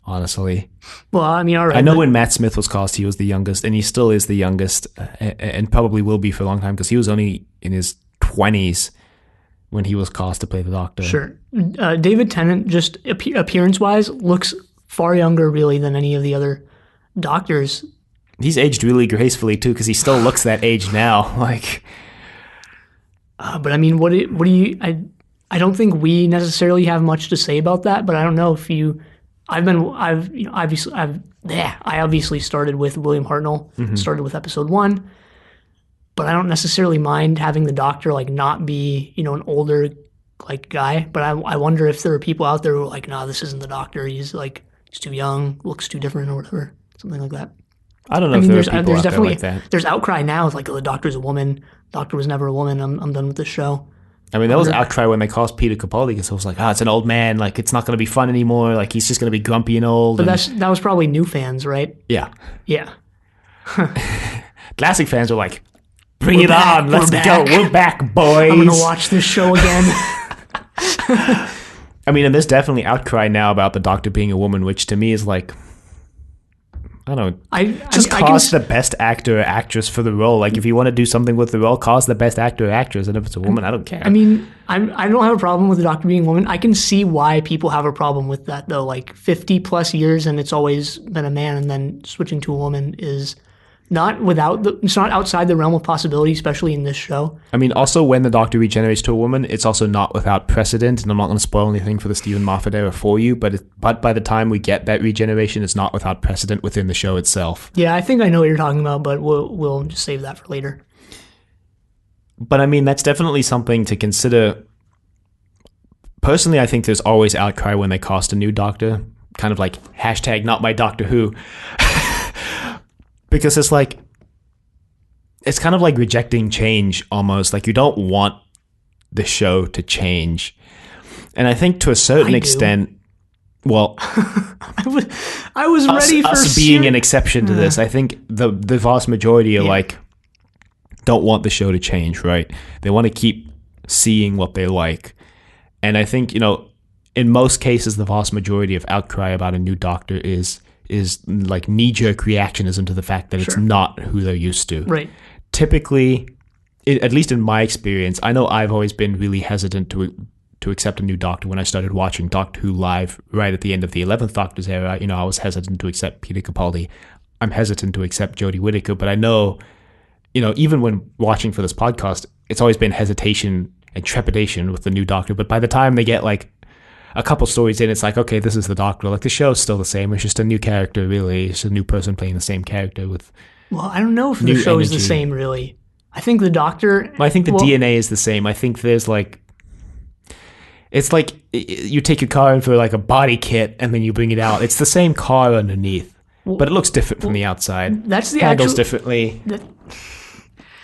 honestly. Well, I mean, all right. I know when Matt Smith was cast, he was the youngest, and he still is the youngest, and probably will be for a long time, because he was only in his 20s when he was cast to play the Doctor. Sure. David Tennant, just appearance-wise, looks far younger, really, than any of the other Doctors. He's aged really gracefully too, because he still looks that age now. Like, but I mean, what do you? I don't think we necessarily have much to say about that. But I don't know if you. I obviously started with William Hartnell. Started with episode 1, but I don't necessarily mind having the Doctor like not be an older like guy. But I wonder if there are people out there who are like, nah, this isn't the Doctor. He's too young, looks too different, or whatever. Something like that. I don't know if there's people out there like that. There's outcry now. It's like, oh, the Doctor's a woman. Doctor was never a woman. I'm done with this show. I mean, there was outcry when they cast Peter Capaldi, because it was like, it's an old man. Like, it's not going to be fun anymore. Like, he's just going to be grumpy and old. But that was probably new fans, right? Yeah. Yeah. Classic fans were like, bring it on. Let's go. We're back, boys. I'm going to watch this show again. I mean, and there's definitely outcry now about the Doctor being a woman, which to me is like, I don't know. Just cast the best actor or actress for the role. Like, if you want to do something with the role, cast the best actor or actress. And if it's a woman, I don't care. I mean, I don't have a problem with the Doctor being a woman. I can see why people have a problem with that, though. Like, 50 plus years and it's always been a man, and then switching to a woman is it's not outside the realm of possibility, especially in this show. I mean, also when the Doctor regenerates to a woman, it's also not without precedent, and I'm not going to spoil anything for the Stephen Moffat era for you, but by the time we get that regeneration, it's not without precedent within the show itself. Yeah, I think I know what you're talking about, but we'll just save that for later. But I mean, that's definitely something to consider. Personally, I think there's always outcry when they cast a new Doctor, kind of like hashtag not my Doctor Who. Because it's like, it's kind of like rejecting change almost. Like, you don't want the show to change. And I think to a certain extent, well, I was ready for us being an exception to this. I think the vast majority are like, don't want the show to change, right? They want to keep seeing what they like. And I think, in most cases, the vast majority of outcry about a new Doctor is is like knee-jerk reactionism to the fact that it's not who they're used to. Right. Typically, at least in my experience, I know I've always been really hesitant to accept a new Doctor. When I started watching Doctor Who live right at the end of the 11th Doctor's era, I was hesitant to accept Peter Capaldi. I'm hesitant to accept Jodie Whittaker, but I know, even when watching for this podcast, it's always been hesitation and trepidation with the new Doctor. But by the time they get like a couple stories in, it's like, okay, this is the Doctor. Like, the show's still the same. It's just a new character, really. It's a new person playing the same character with. Well, I don't know if the show is the same, really. I think the Doctor. I think the DNA is the same. I think there's like. It's like you take your car in for like a body kit and then you bring it out. It's the same car underneath, but it looks different from the outside. That's the handles differently.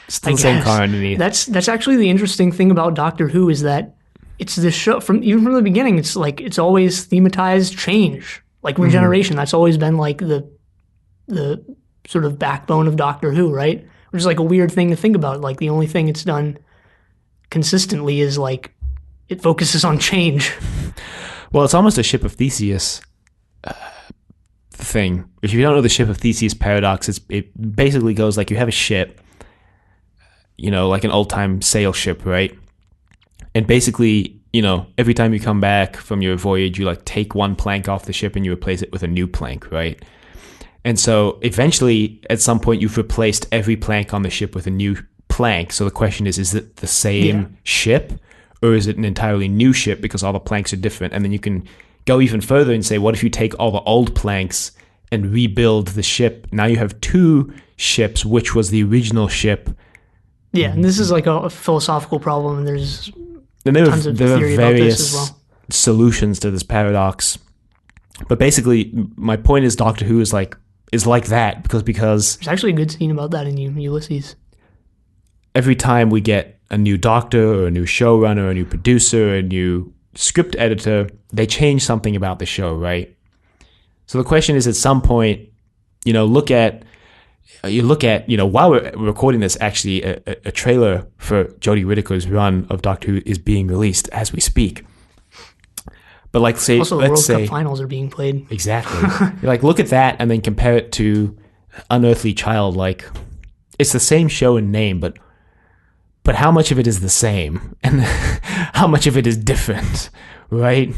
Still the same car underneath. That's actually the interesting thing about Doctor Who is that it's this show even from the beginning. It's like it's always thematized change, like regeneration. That's always been like the sort of backbone of Doctor Who, right? Which is like a weird thing to think about. Like the only thing it's done consistently is like. It focuses on change. Well, it's almost a Ship of Theseus thing. If you don't know the Ship of Theseus paradox, it basically goes like you have a ship, like an old-time sail ship, right? And basically, every time you come back from your voyage, you like take one plank off the ship and you replace it with a new plank, right? And so eventually, at some point, you've replaced every plank on the ship with a new plank. So the question is it the same ship? Or is it an entirely new ship because all the planks are different? And then you can go even further and say, what if you take all the old planks and rebuild the ship? Now you have two ships, which was the original ship. Yeah, and this is like a philosophical problem, and there tons of theory about this as well. Solutions to this paradox. But basically, my point is Doctor Who is like that because there's actually a good scene about that in Ulysses. Every time we get a new doctor or a new showrunner, a new producer, a new script editor, they change something about the show, right? So the question is, at some point, look at, while we're recording this, actually, a trailer for Jodie Whittaker's run of Doctor Who is being released as we speak. But like, say, also, the World Cup finals are being played. Exactly. You're like, look at that, and then compare it to Unearthly Child. Like, it's the same show in name, but how much of it is the same and how much of it is different, right?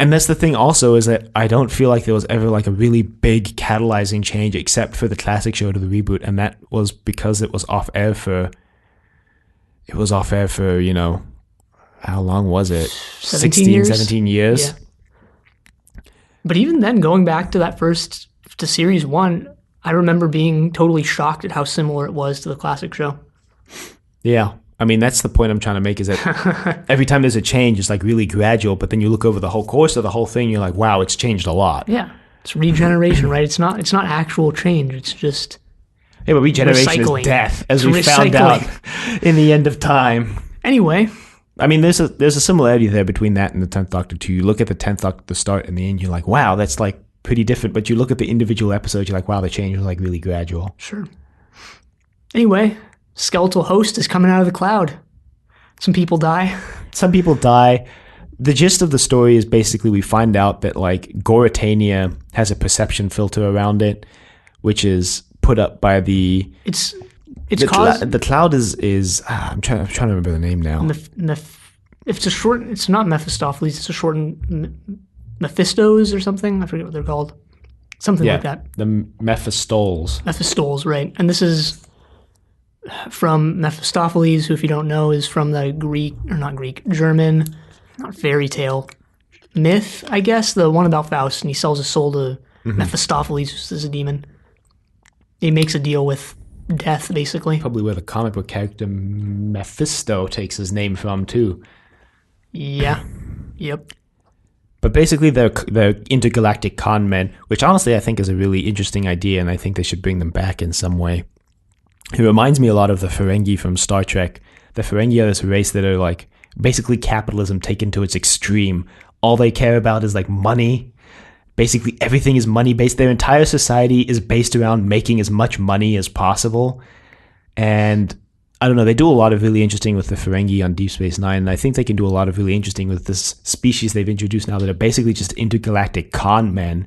And that's the thing also, is that I don't feel like there was ever like a really big catalyzing change except for the classic show to the reboot, and that was because it was off air for how long was it? 17 years. Yeah. But even then, going back to that to series 1, I remember being totally shocked at how similar it was to the classic show. Yeah. I mean, that's the point I'm trying to make, is that every time there's a change, it's like really gradual, but then you look over the whole course of the whole thing, you're like, wow, it's changed a lot. Yeah. It's regeneration, right? It's not actual change. It's just but regeneration is death, as we found out in the end of time. Anyway. I mean, there's a similarity there between that and the 10th Doctor too. You look at the 10th Doctor, the start and the end, you're like, wow, that's like pretty different, but you look at the individual episodes, you're like, wow, the change was like really gradual. Sure. Anyway, skeletal host is coming out of the cloud. Some people die. The gist of the story is basically we find out that like Goritania has a perception filter around it, which is put up by the cloud is I'm trying to remember the name now. It's not Mephistopheles, it's a shortened Mephistos or something. I forget what they're called. Something like that. The Mephistoles. Mephistoles, right. And this is from Mephistopheles, who, if you don't know, is from the German, not fairy tale, myth, I guess, the one about Faust, and he sells his soul to Mephistopheles, who's a demon. He makes a deal with death, basically. Probably where the comic book character Mephisto takes his name from, too. Yeah. Yep. But basically, they're intergalactic con men, which honestly I think is a really interesting idea, and I think they should bring them back in some way. It reminds me a lot of the Ferengi from Star Trek. The Ferengi are this race that are like basically capitalism taken to its extreme. All they care about is like money. Basically, everything is money based. Their entire society is based around making as much money as possible. And I don't know. They do a lot of really interesting with the Ferengi on Deep Space Nine, and I think they can do a lot of really interesting with this species they've introduced now that are basically just intergalactic con men.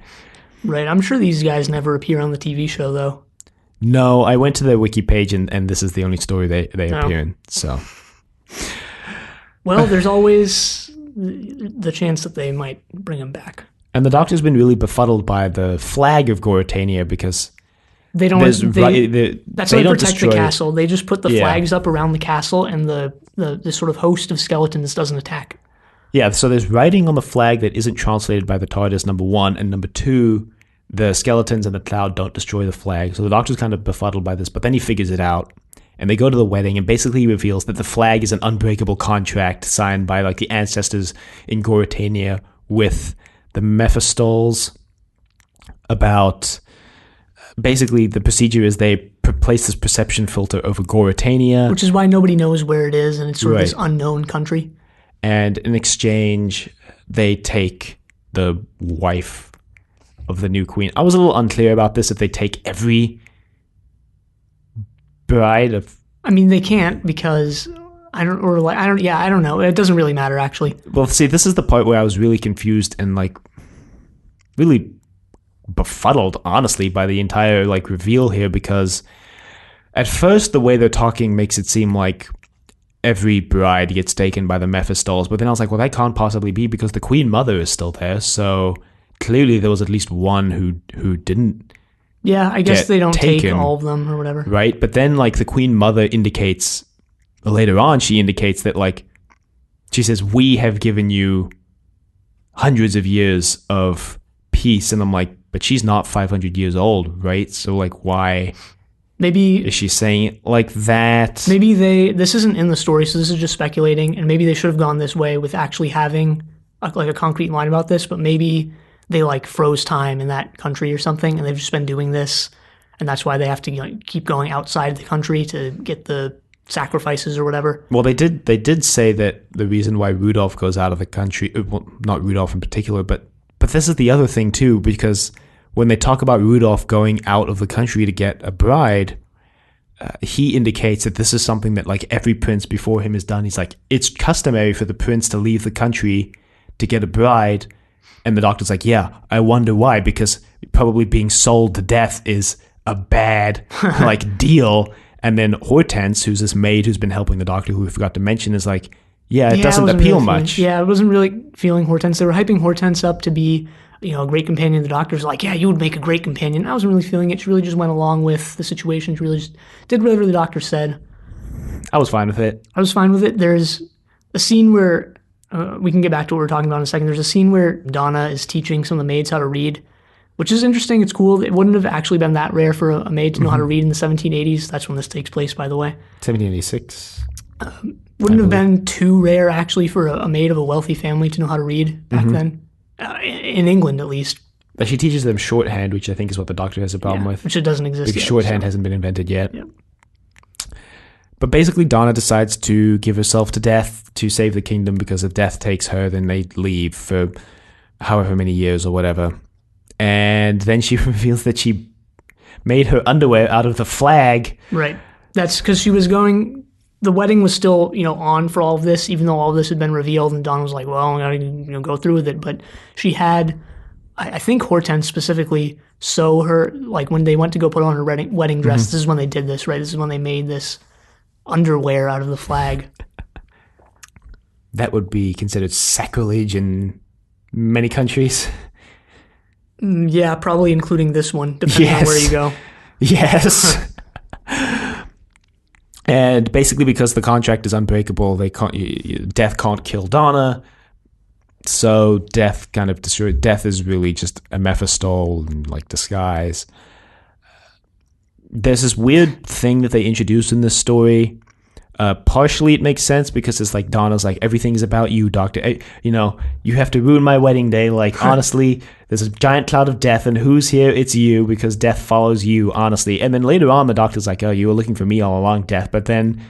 Right. I'm sure these guys never appear on the TV show, though. No, I went to their wiki page, and this is the only story they appear in. So, well, there's always the chance that they might bring them back. And the Doctor's been really befuddled by the flag of Goritania because they don't. That's they how they protect destroy the castle. They just put the Yeah. flags up around the castle, and the sort of host of skeletons doesn't attack. Yeah, so there's writing on the flag that isn't translated by the TARDIS, number one, and number two, the skeletons and the cloud don't destroy the flag. So the Doctor's kind of befuddled by this, but then he figures it out, and they go to the wedding, and basically he reveals that the flag is an unbreakable contract signed by like the ancestors in Goritania with the Mephistols about... Basically, the procedure is they place this perception filter over Goritania. Which is why nobody knows where it is, and it's sort of this unknown country. And in exchange, they take the wife of the new queen. I was a little unclear about this, if they take every bride of... I mean, they can't because... I don't know. It doesn't really matter, actually. Well, see, this is the part where I was really confused and, like, really befuddled, honestly, by the entire, like, reveal here, because at first the way they're talking makes it seem like every bride gets taken by the Mephistols, but then I was like, well, that can't possibly be because the Queen Mother is still there, so clearly there was at least one who didn't. Yeah, I guess they don't taken, take all of them or whatever. Right? But then, like, the Queen Mother indicates, later on, she indicates that, like, she says, we have given you hundreds of years of peace, and I'm like, but she's not 500 years old, right? So, like, why maybe is she saying it like that? Maybe this isn't in the story, so this is just speculating, and maybe they should have gone this way with actually having a concrete line about this, but maybe they like froze time in that country or something, and they've just been doing this, and that's why they have to keep going outside the country to get the sacrifices or whatever. Well, they did say that the reason why Rudolph goes out of the country, well, not Rudolph in particular, but this is the other thing too, because when they talk about Rudolph going out of the country to get a bride, he indicates that this is something that like every prince before him has done. He's like, it's customary for the prince to leave the country to get a bride. And the Doctor's like, yeah, I wonder why, because probably being sold to death is a bad like deal. And then Hortense, who's this maid who's been helping the Doctor, who we forgot to mention, is like, it doesn't appeal much. I wasn't really feeling Hortense. They were hyping Hortense up to be, a great companion. The Doctor's like, yeah, you would make a great companion. I wasn't really feeling it. She really just went along with the situation. She really just did whatever the Doctor said. I was fine with it. I was fine with it. There's a scene where, we can get back to what we were talking about in a second. There's a scene where Donna is teaching some of the maids how to read, which is interesting. It's cool. It wouldn't have actually been that rare for a maid to know how to read in the 1780s. That's when this takes place, by the way. 1786. Wouldn't have been too rare, actually, for a maid of a wealthy family to know how to read back then. In England, at least. But she teaches them shorthand, which I think is what the Doctor has a problem with. Which it doesn't exist because yet. Shorthand hasn't been invented yet. Yeah. But basically, Donna decides to give herself to Death to save the kingdom, because if Death takes her, then they leave for however many years or whatever. And then she reveals that she made her underwear out of the flag. Right. That's because she was going... The wedding was still, on for all of this, even though all of this had been revealed, and Donna was like, well, I gotta go through with it. But she had, I think Hortense specifically, sew her, like when they went to go put on her wedding dress, this is when they did this, right? This is when they made this underwear out of the flag. That would be considered sacrilege in many countries. Yeah, probably including this one, depending on where you go. Yes. And basically, because the contract is unbreakable, Death can't kill Donna. So Death kind of destroyed. Death is really just a Mephistole in like disguise. There's this weird thing that they introduced in this story. Partially it makes sense because it's like Donna's like, everything's about you, Doctor. You have to ruin my wedding day. Like, honestly, there's a giant cloud of death, and who's here? It's you, because death follows you, honestly. And then later on, the Doctor's like, oh, you were looking for me all along, Death. But then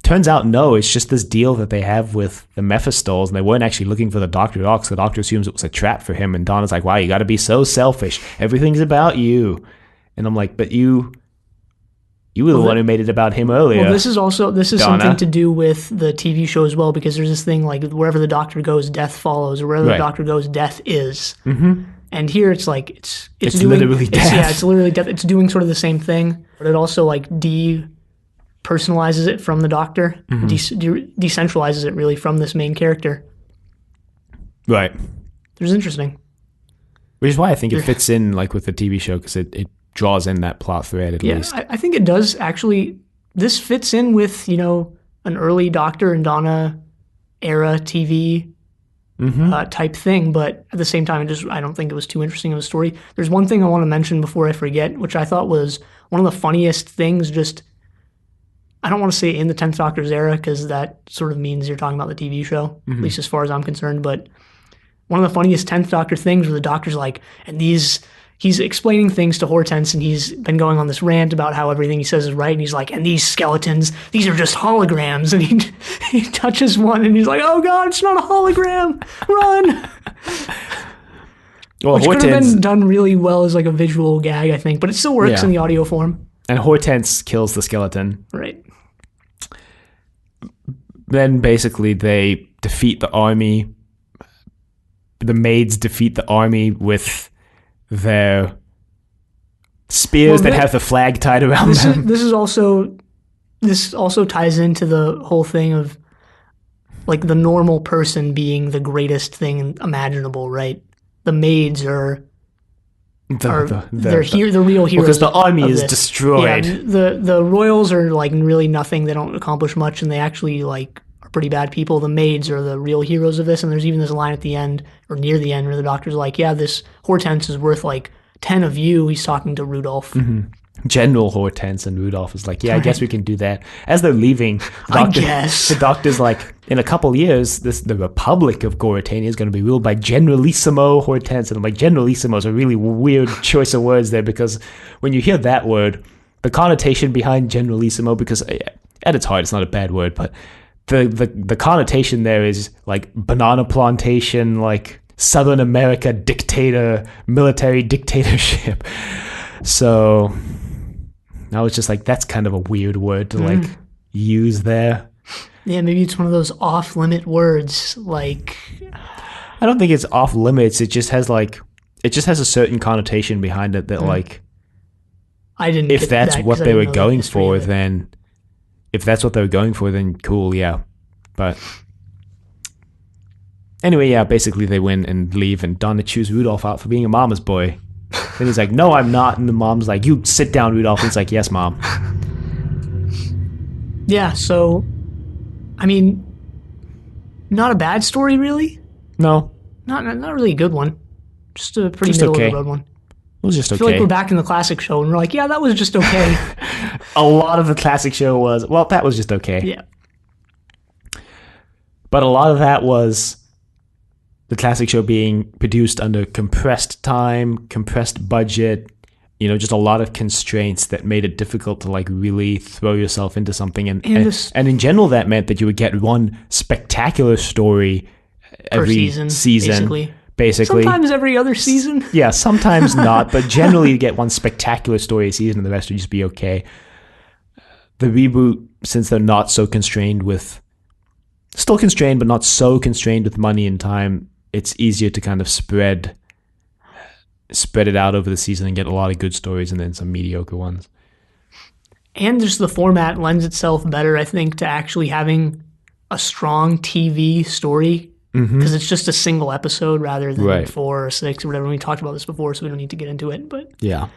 turns out, no, it's just this deal that they have with the Mephistoles, and they weren't actually looking for the Doctor at all, because the Doctor assumes it was a trap for him. And Donna's like, wow, you got to be so selfish. Everything's about you. And I'm like, but you You were the one who made it about him earlier. Well, this is Donna. something to do with the TV show as well, because there's this thing like wherever the Doctor goes, death follows, or wherever the Doctor goes, death is. Mm-hmm. And here it's like it's doing, literally death. It's literally death. It's doing sort of the same thing, but it also like depersonalizes it from the Doctor, decentralizes it really from this main character. Right. Which is interesting. Which is why I think it fits in like with the TV show, because it draws in that plot thread at least. I think it does actually. This fits in with, an early Doctor and Donna era TV type thing, but at the same time, I don't think it was too interesting of a story. There's one thing I want to mention before I forget, which I thought was one of the funniest things, I don't want to say in the 10th Doctor's era, because that sort of means you're talking about the TV show, at least as far as I'm concerned, but one of the funniest 10th Doctor things where the Doctor's like, and he's explaining things to Hortense, and he's been going on this rant about how everything he says is right, and he's like, and these skeletons, these are just holograms, and he touches one, and he's like, oh god, it's not a hologram, run! Well, which could have been done really well as like a visual gag, I think, but it still works in the audio form. And Hortense kills the skeleton. Right. Then basically they defeat the army. The maids defeat the army with their spears that have the flag tied around them. This also ties into the whole thing of like the normal person being the greatest thing imaginable, right? The maids are the real heroes. Because the army is destroyed. Yeah, the royals are like really nothing. They don't accomplish much, and they actually like are pretty bad people. The maids are the real heroes of this, and there's even this line at the end or near the end where the Doctor's like, "Yeah, this Hortense is worth like 10 of you." He's talking to Rudolph. Mm-hmm. General Hortense, and Rudolph is like, yeah, I guess we can do that. As they're leaving, the Doctor's like, in a couple years, the Republic of Goritania is going to be ruled by Generalissimo Hortense. And I'm like, Generalissimo is a really weird choice of words there, because when you hear that word, the connotation behind Generalissimo, because at its heart, it's not a bad word, but the connotation there is like banana plantation, like Southern America dictator, military dictatorship. So I was just like, that's kind of a weird word to like use there. Yeah, maybe it's one of those off-limit words. Like, I don't think it's off limits. It just has a certain connotation behind it that like, I didn't. If that's what they were going for, then cool, yeah. But anyway, yeah, basically they win and leave, and Donna chews Rudolph out for being a mama's boy. And he's like, no, I'm not. And the mom's like, you sit down, Rudolph. And he's like, yes, Mom. Yeah, so, I mean, not a bad story, really. No. Not really a good one. Just a pretty middle of the road one. It was just okay. I feel like we're back in the classic show, and we're like, yeah, that was just okay. A lot of the classic show was, well, that was just okay. Yeah. But a lot of that was the classic show being produced under compressed time, compressed budget, just a lot of constraints that made it difficult to like really throw yourself into something. And in general, that meant that you would get one spectacular story every season. Basically. Sometimes every other season. Yeah, sometimes not, but generally you get one spectacular story a season and the rest would just be okay. The reboot, since they're not so constrained still constrained, but not so constrained with money and time, it's easier to kind of spread it out over the season and get a lot of good stories and then some mediocre ones. And just the format lends itself better, I think, to actually having a strong TV story, because it's just a single episode rather than 4 or 6 or whatever. We talked about this before, so we don't need to get into it. But yeah.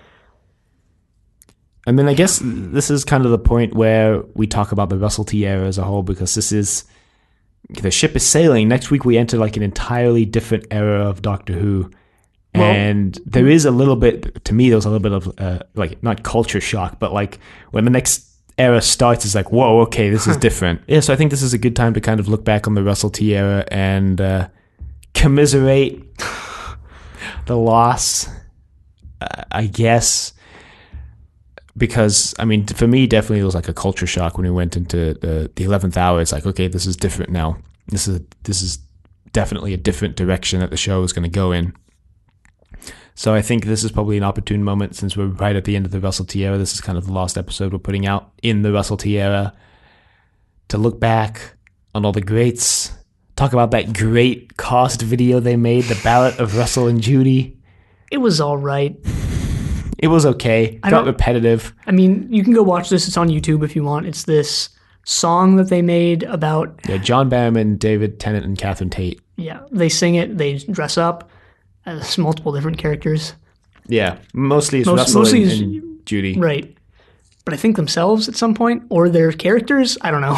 And then I guess this is kind of the point where we talk about the Russell T era as a whole, because this is, the ship is sailing. Next week we enter like an entirely different era of Doctor Who. And there is a little bit, to me, there was a little bit of like, not culture shock, but like when the next era starts, it's like, whoa, okay, this is different. Yeah, so I think this is a good time to kind of look back on the Russell T era and commiserate the loss, I guess. Because, I mean, for me, definitely it was like a culture shock when we went into the 11th hour. It's like, okay, this is different now. This is definitely a different direction that the show is going to go in. So I think this is probably an opportune moment, since we're right at the end of the Russell T era. This is kind of the last episode we're putting out in the Russell T era, to look back on all the greats, talk about that great cast video they made, The Ballad of Russell and Judy. It was all right. It was okay. Got repetitive. I mean, you can go watch this. It's on YouTube if you want. It's this song that they made about... Yeah, John Barrowman, David Tennant, and Catherine Tate. Yeah, they sing it. They dress up as multiple different characters. Yeah, mostly it's Russell and Judy. Right. But I think themselves at some point, or their characters, I don't know.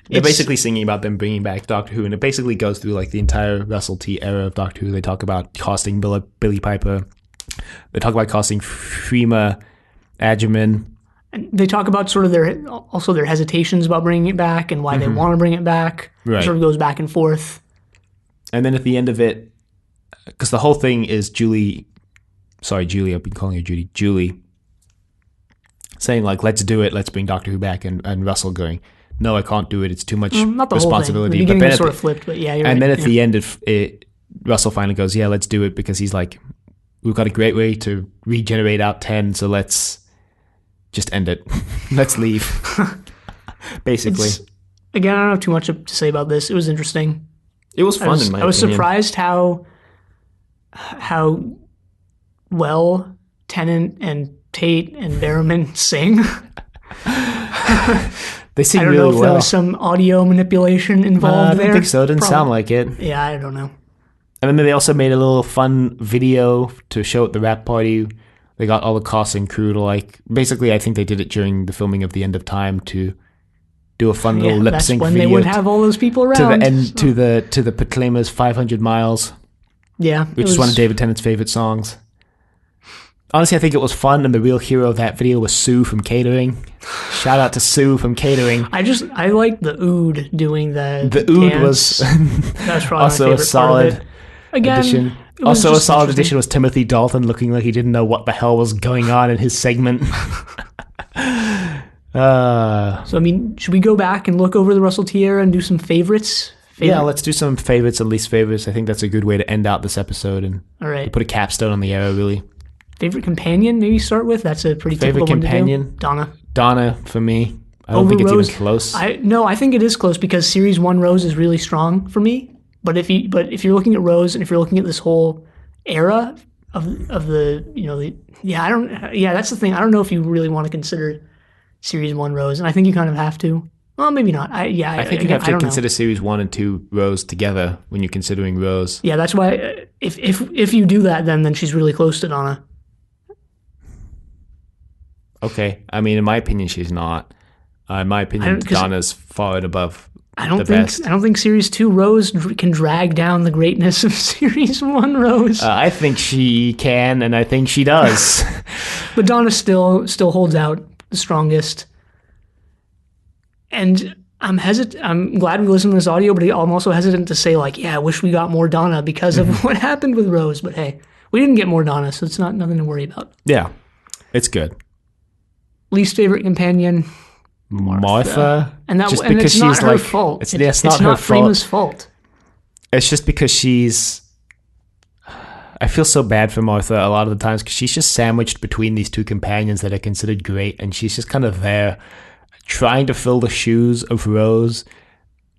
They're basically singing about them bringing back Doctor Who, and it basically goes through like the entire Russell T era of Doctor Who. They talk about casting Billy Piper. They talk about casting Freema Agyeman. And they talk about sort of their hesitations about bringing it back and why they want to bring it back. Right. It sort of goes back and forth. And then at the end of it, because the whole thing is Julie, I've been calling her Julie, saying like, let's do it, let's bring Doctor Who back, and Russell going, no, I can't do it, it's too much not the responsibility. Whole thing. The beginning was sort of flipped, but yeah, you're and right. then at the end of it, Russell finally goes, yeah, let's do it, because he's like, we've got a great way to regenerate out 10, so let's just end it. Let's leave. Basically. Again, I don't have too much to say about this. It was interesting. It was fun, in my opinion. I was surprised how well Tennant and Tate and Barrowman sing. They sing really well. I don't know if there was some audio manipulation involved there. I don't think so. It didn't sound like it. Yeah, I don't know. And then they also made a little fun video to show at the wrap party. They got all the cast and crew to like... Basically, I think they did it during the filming of The End of Time to do a fun little lip sync video. That's when they would have all those people around. To the end, to the Proclaimers' 500 Miles. Yeah. Which is one of David Tennant's favorite songs. Honestly, I think it was fun, and the real hero of that video was Sue from catering. Shout out to Sue from catering. I like the Ood doing the Ood dance. was That's probably also my a solid addition. Also a solid addition was Timothy Dalton looking like he didn't know what the hell was going on in his segment. So, I mean, should we go back and look over the Russell T era and do some favorites? Yeah, let's do some favorites and least favorites. I think that's a good way to end out this episode and all right. Put a capstone on the era, really. Favorite companion, maybe start with? That's a pretty typical one to do. Favorite companion? Donna, for me. I don't think it's Rose, even close. I think it is close because Series 1 Rose is really strong for me. But if you're looking at Rose and if you're looking at this whole era of the, that's the thing. I don't know if you really want to consider Series 1 Rose, and I think you kind of have to. Well, maybe not. I think you have to consider Series 1 and 2 Rose together when you're considering Rose. Yeah, that's why if you do that, then she's really close to Donna. Okay. I mean, in my opinion, she's not. In my opinion, Donna's far and above best. I don't think Series 2 Rose can drag down the greatness of Series 1 Rose. I think she can, and I think she does. But Donna still holds out the strongest. And I'm glad we listened to this audio, but I'm also hesitant to say, like, yeah, I wish we got more Donna because of what happened with Rose. But hey, we didn't get more Donna, so it's nothing to worry about. Yeah, it's good. Least favorite companion, Martha. And just because it's not she's her fault. It's not her fault. Freema's fault. It's just because she's... I feel so bad for Martha a lot of the times because she's just sandwiched between these two companions that are considered great, and she's just kind of there trying to fill the shoes of Rose,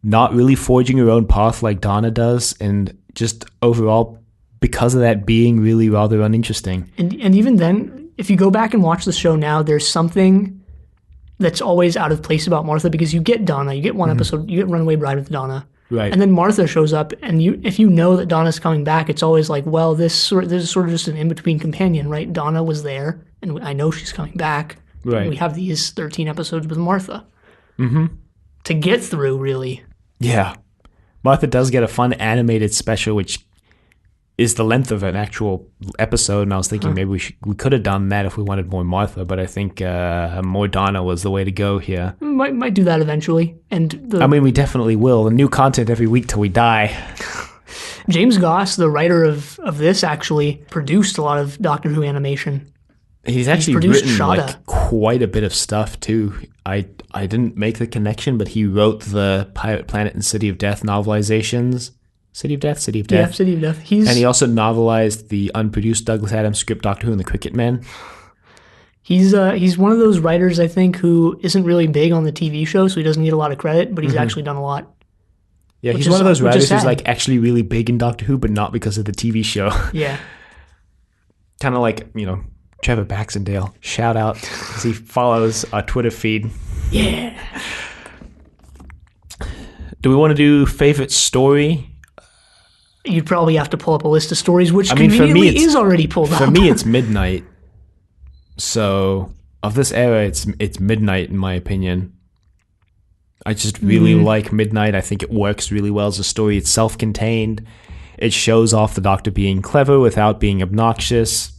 not really forging her own path like Donna does, and just overall, because of that, being really rather uninteresting. And even then, if you go back and watch the show now, there's something that's always out of place about Martha because you get Donna, you get one episode, you get Runaway Bride with Donna. Right. And then Martha shows up, and if you know that Donna's coming back, it's always like, well, this is sort of just an in-between companion, right? Donna was there, and I know she's coming back. Right. We have these 13 episodes with Martha. Mm-hmm. To get through, really. Yeah. Martha does get a fun animated special, which is the length of an actual episode, and I was thinking maybe we could have done that if we wanted more Martha, but I think more Donna was the way to go here. Might do that eventually. We definitely will. The new content every week till we die. James Goss, the writer of this, actually produced a lot of Doctor Who animation. He's actually written quite a bit of stuff too. I didn't make the connection, but he wrote the Pirate Planet and City of Death novelizations. City of Death? City of Yeah, Death. City of Death. And he also novelized the unproduced Douglas Adams script Doctor Who and the Cricket Man. He's one of those writers, I think, who isn't really big on the TV show, so he doesn't get a lot of credit, but he's actually done a lot. Yeah, he's one of those writers who's like actually really big in Doctor Who, but not because of the TV show. Yeah. Kind of like, Trevor Baxendale. Shout out, because he follows our Twitter feed. Yeah. Do we want to do favorite story? You'd probably have to pull up a list of stories, which conveniently is already pulled up. For me, it's Midnight. So, of this era, it's Midnight, in my opinion. I just really like Midnight. I think it works really well as a story. It's self-contained. It shows off the Doctor being clever without being obnoxious.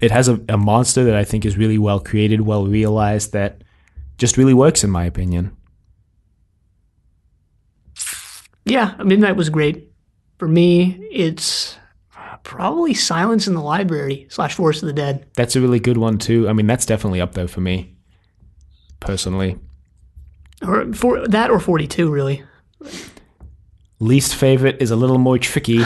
It has a monster that I think is really well created, well realized, that just really works, in my opinion. Yeah, Midnight was great. For me, it's probably Silence in the Library / Forest of the Dead. That's a really good one, too. I mean, that's definitely up there for me, personally. Or for that or 42, really. Least favorite is a little more tricky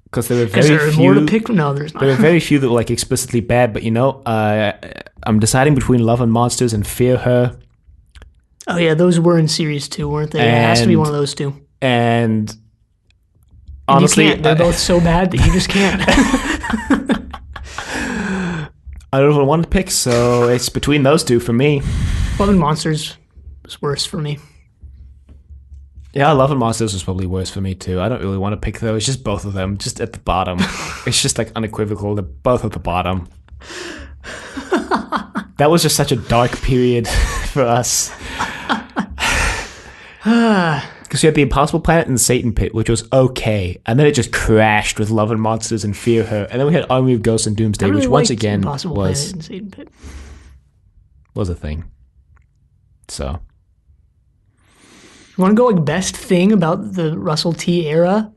because there are very few. More to pick? No, there's not. There are very few that were like explicitly bad, but I'm deciding between Love and Monsters and Fear Her. Oh yeah, those were in series 2, weren't they? It has to be one of those two. And honestly, they're both so bad that you just can't. I don't even want to pick, so it's between those two for me. Love and Monsters was worse for me. Yeah, Love and Monsters was probably worse for me too. I don't really want to pick though. It's just both of them, just at the bottom. It's just like unequivocal. They're both at the bottom. That was just such a dark period for us. Because you had The Impossible Planet and Satan Pit, which was okay, and then it just crashed with Love and Monsters and Fear Her, and then we had Army of Ghosts and Doomsday, which once again Impossible Planet and Satan Pit. Was a thing. So, you want to go like best thing about the Russell T era,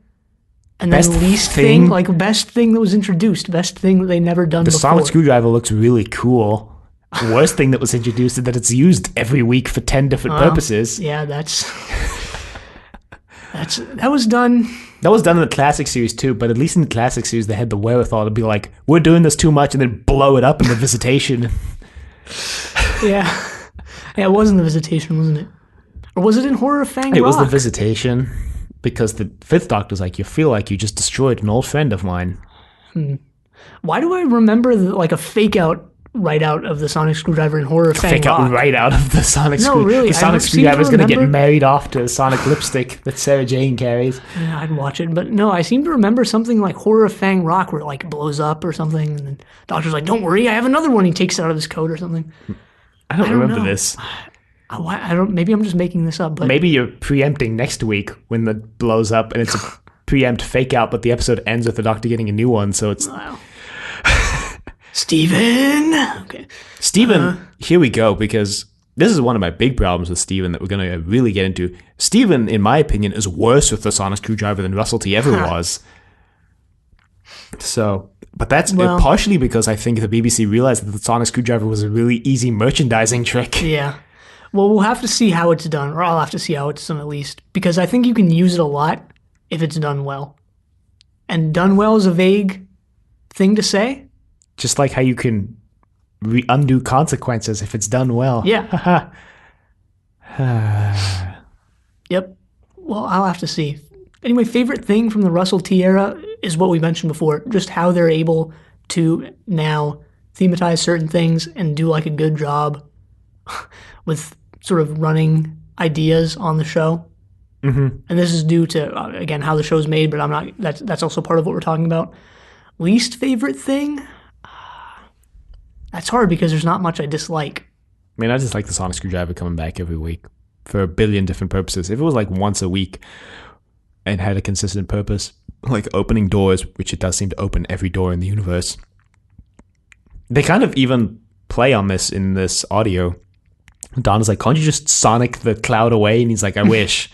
and then best least thing, like best thing that was introduced, best thing that they never done the before. Sonic Screwdriver looks really cool. Worst thing that was introduced is that it's used every week for 10 different purposes. Yeah, that was done. That was done in the classic series too, but at least in the classic series they had the wherewithal to be like, we're doing this too much, and then blow it up in the Visitation. Yeah, it was in the Visitation, wasn't it? Or was it in Horror of Fang Rock? It was the Visitation, because the Fifth Doctor's like, you feel like you just destroyed an old friend of mine. Why do I remember like a fake out right out of the Sonic Screwdriver in Horror of Fang Fake Rock? out right out of the Sonic Screwdriver. No, really. The Sonic Screwdriver is going to get married off to Sonic lipstick that Sarah Jane carries. Yeah, I'd watch it, but no, I seem to remember something like Horror of Fang Rock where it like blows up or something, and the Doctor's like, "Don't worry, I have another one." He takes it out of his coat or something. I don't remember this. I don't. Maybe I'm just making this up. But maybe you're preempting next week when it blows up, and it's a preempt fake out, but the episode ends with the Doctor getting a new one, so it's. Wow. Steven! Okay. Steven, here we go, because this is one of my big problems with Steven that we're going to really get into. Steven, in my opinion, is worse with the Sonic Screwdriver than Russell T ever was. So, but that's partially because I think the BBC realized that the Sonic Screwdriver was a really easy merchandising trick. Yeah. Well, we'll have to see how it's done, or I'll have to see how it's done at least, because I think you can use it a lot if it's done well. And done well is a vague thing to say. Just like how you can undo consequences if it's done well. Yeah. Yep. Well, I'll have to see. Anyway, favorite thing from the Russell T era is what we mentioned before, just how they're able to now thematize certain things and do like a good job with sort of running ideas on the show. Mm-hmm. And this is due to, again, how the show's made, but that's also part of what we're talking about. Least favorite thing? That's hard because there's not much I dislike. I mean, I just like the Sonic Screwdriver coming back every week for a billion different purposes. If it was like once a week and had a consistent purpose, like opening doors, which it does seem to open every door in the universe. They kind of even play on this in this audio. Donna's like, can't you just Sonic the cloud away? And he's like, I wish.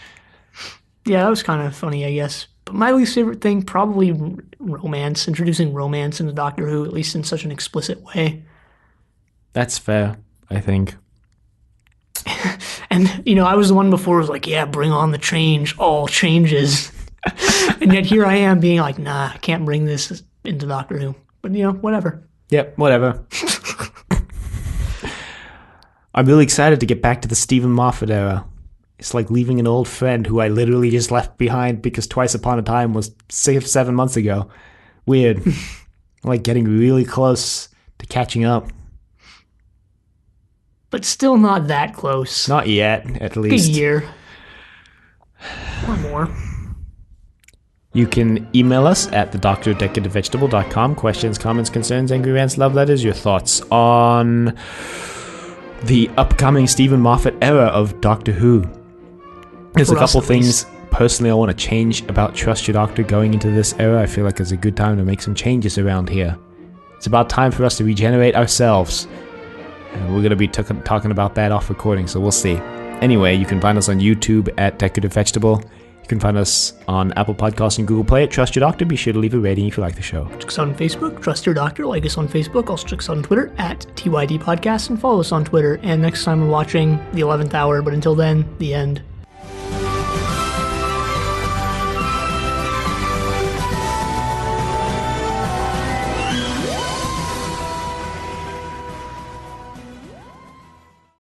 Yeah, that was kind of funny, I guess. But my least favorite thing, probably romance, introducing romance into Doctor Who, at least in such an explicit way. That's fair, I think. And, I was the one before who was like, yeah, bring on the change, all changes. And yet here I am being like, nah, I can't bring this into Doctor Who. But, whatever. Yep, whatever. I'm really excited to get back to the Stephen Moffat era. It's like leaving an old friend who I literally just left behind because Twice Upon a Time was 7 months ago. Weird. Like getting really close to catching up. But still not that close. Not yet, at Like least. a year. Or more. You can email us at thedoctor@decorative.com. Questions, comments, concerns, angry rants, love letters, your thoughts on the upcoming Stephen Moffat era of Doctor Who. There's a couple things personally I want to change about Trust Your Doctor going into this era. I feel like it's a good time to make some changes around here. It's about time for us to regenerate ourselves. And we're going to be talking about that off recording, so we'll see. Anyway, you can find us on YouTube at Decorative Vegetable. You can find us on Apple Podcasts and Google Play at Trust Your Doctor. Be sure to leave a rating if you like the show. Check us out on Facebook, Trust Your Doctor. Like us on Facebook. Also check us out on Twitter at TYD Podcast and follow us on Twitter. And next time we're watching The 11th Hour, but until then, the end.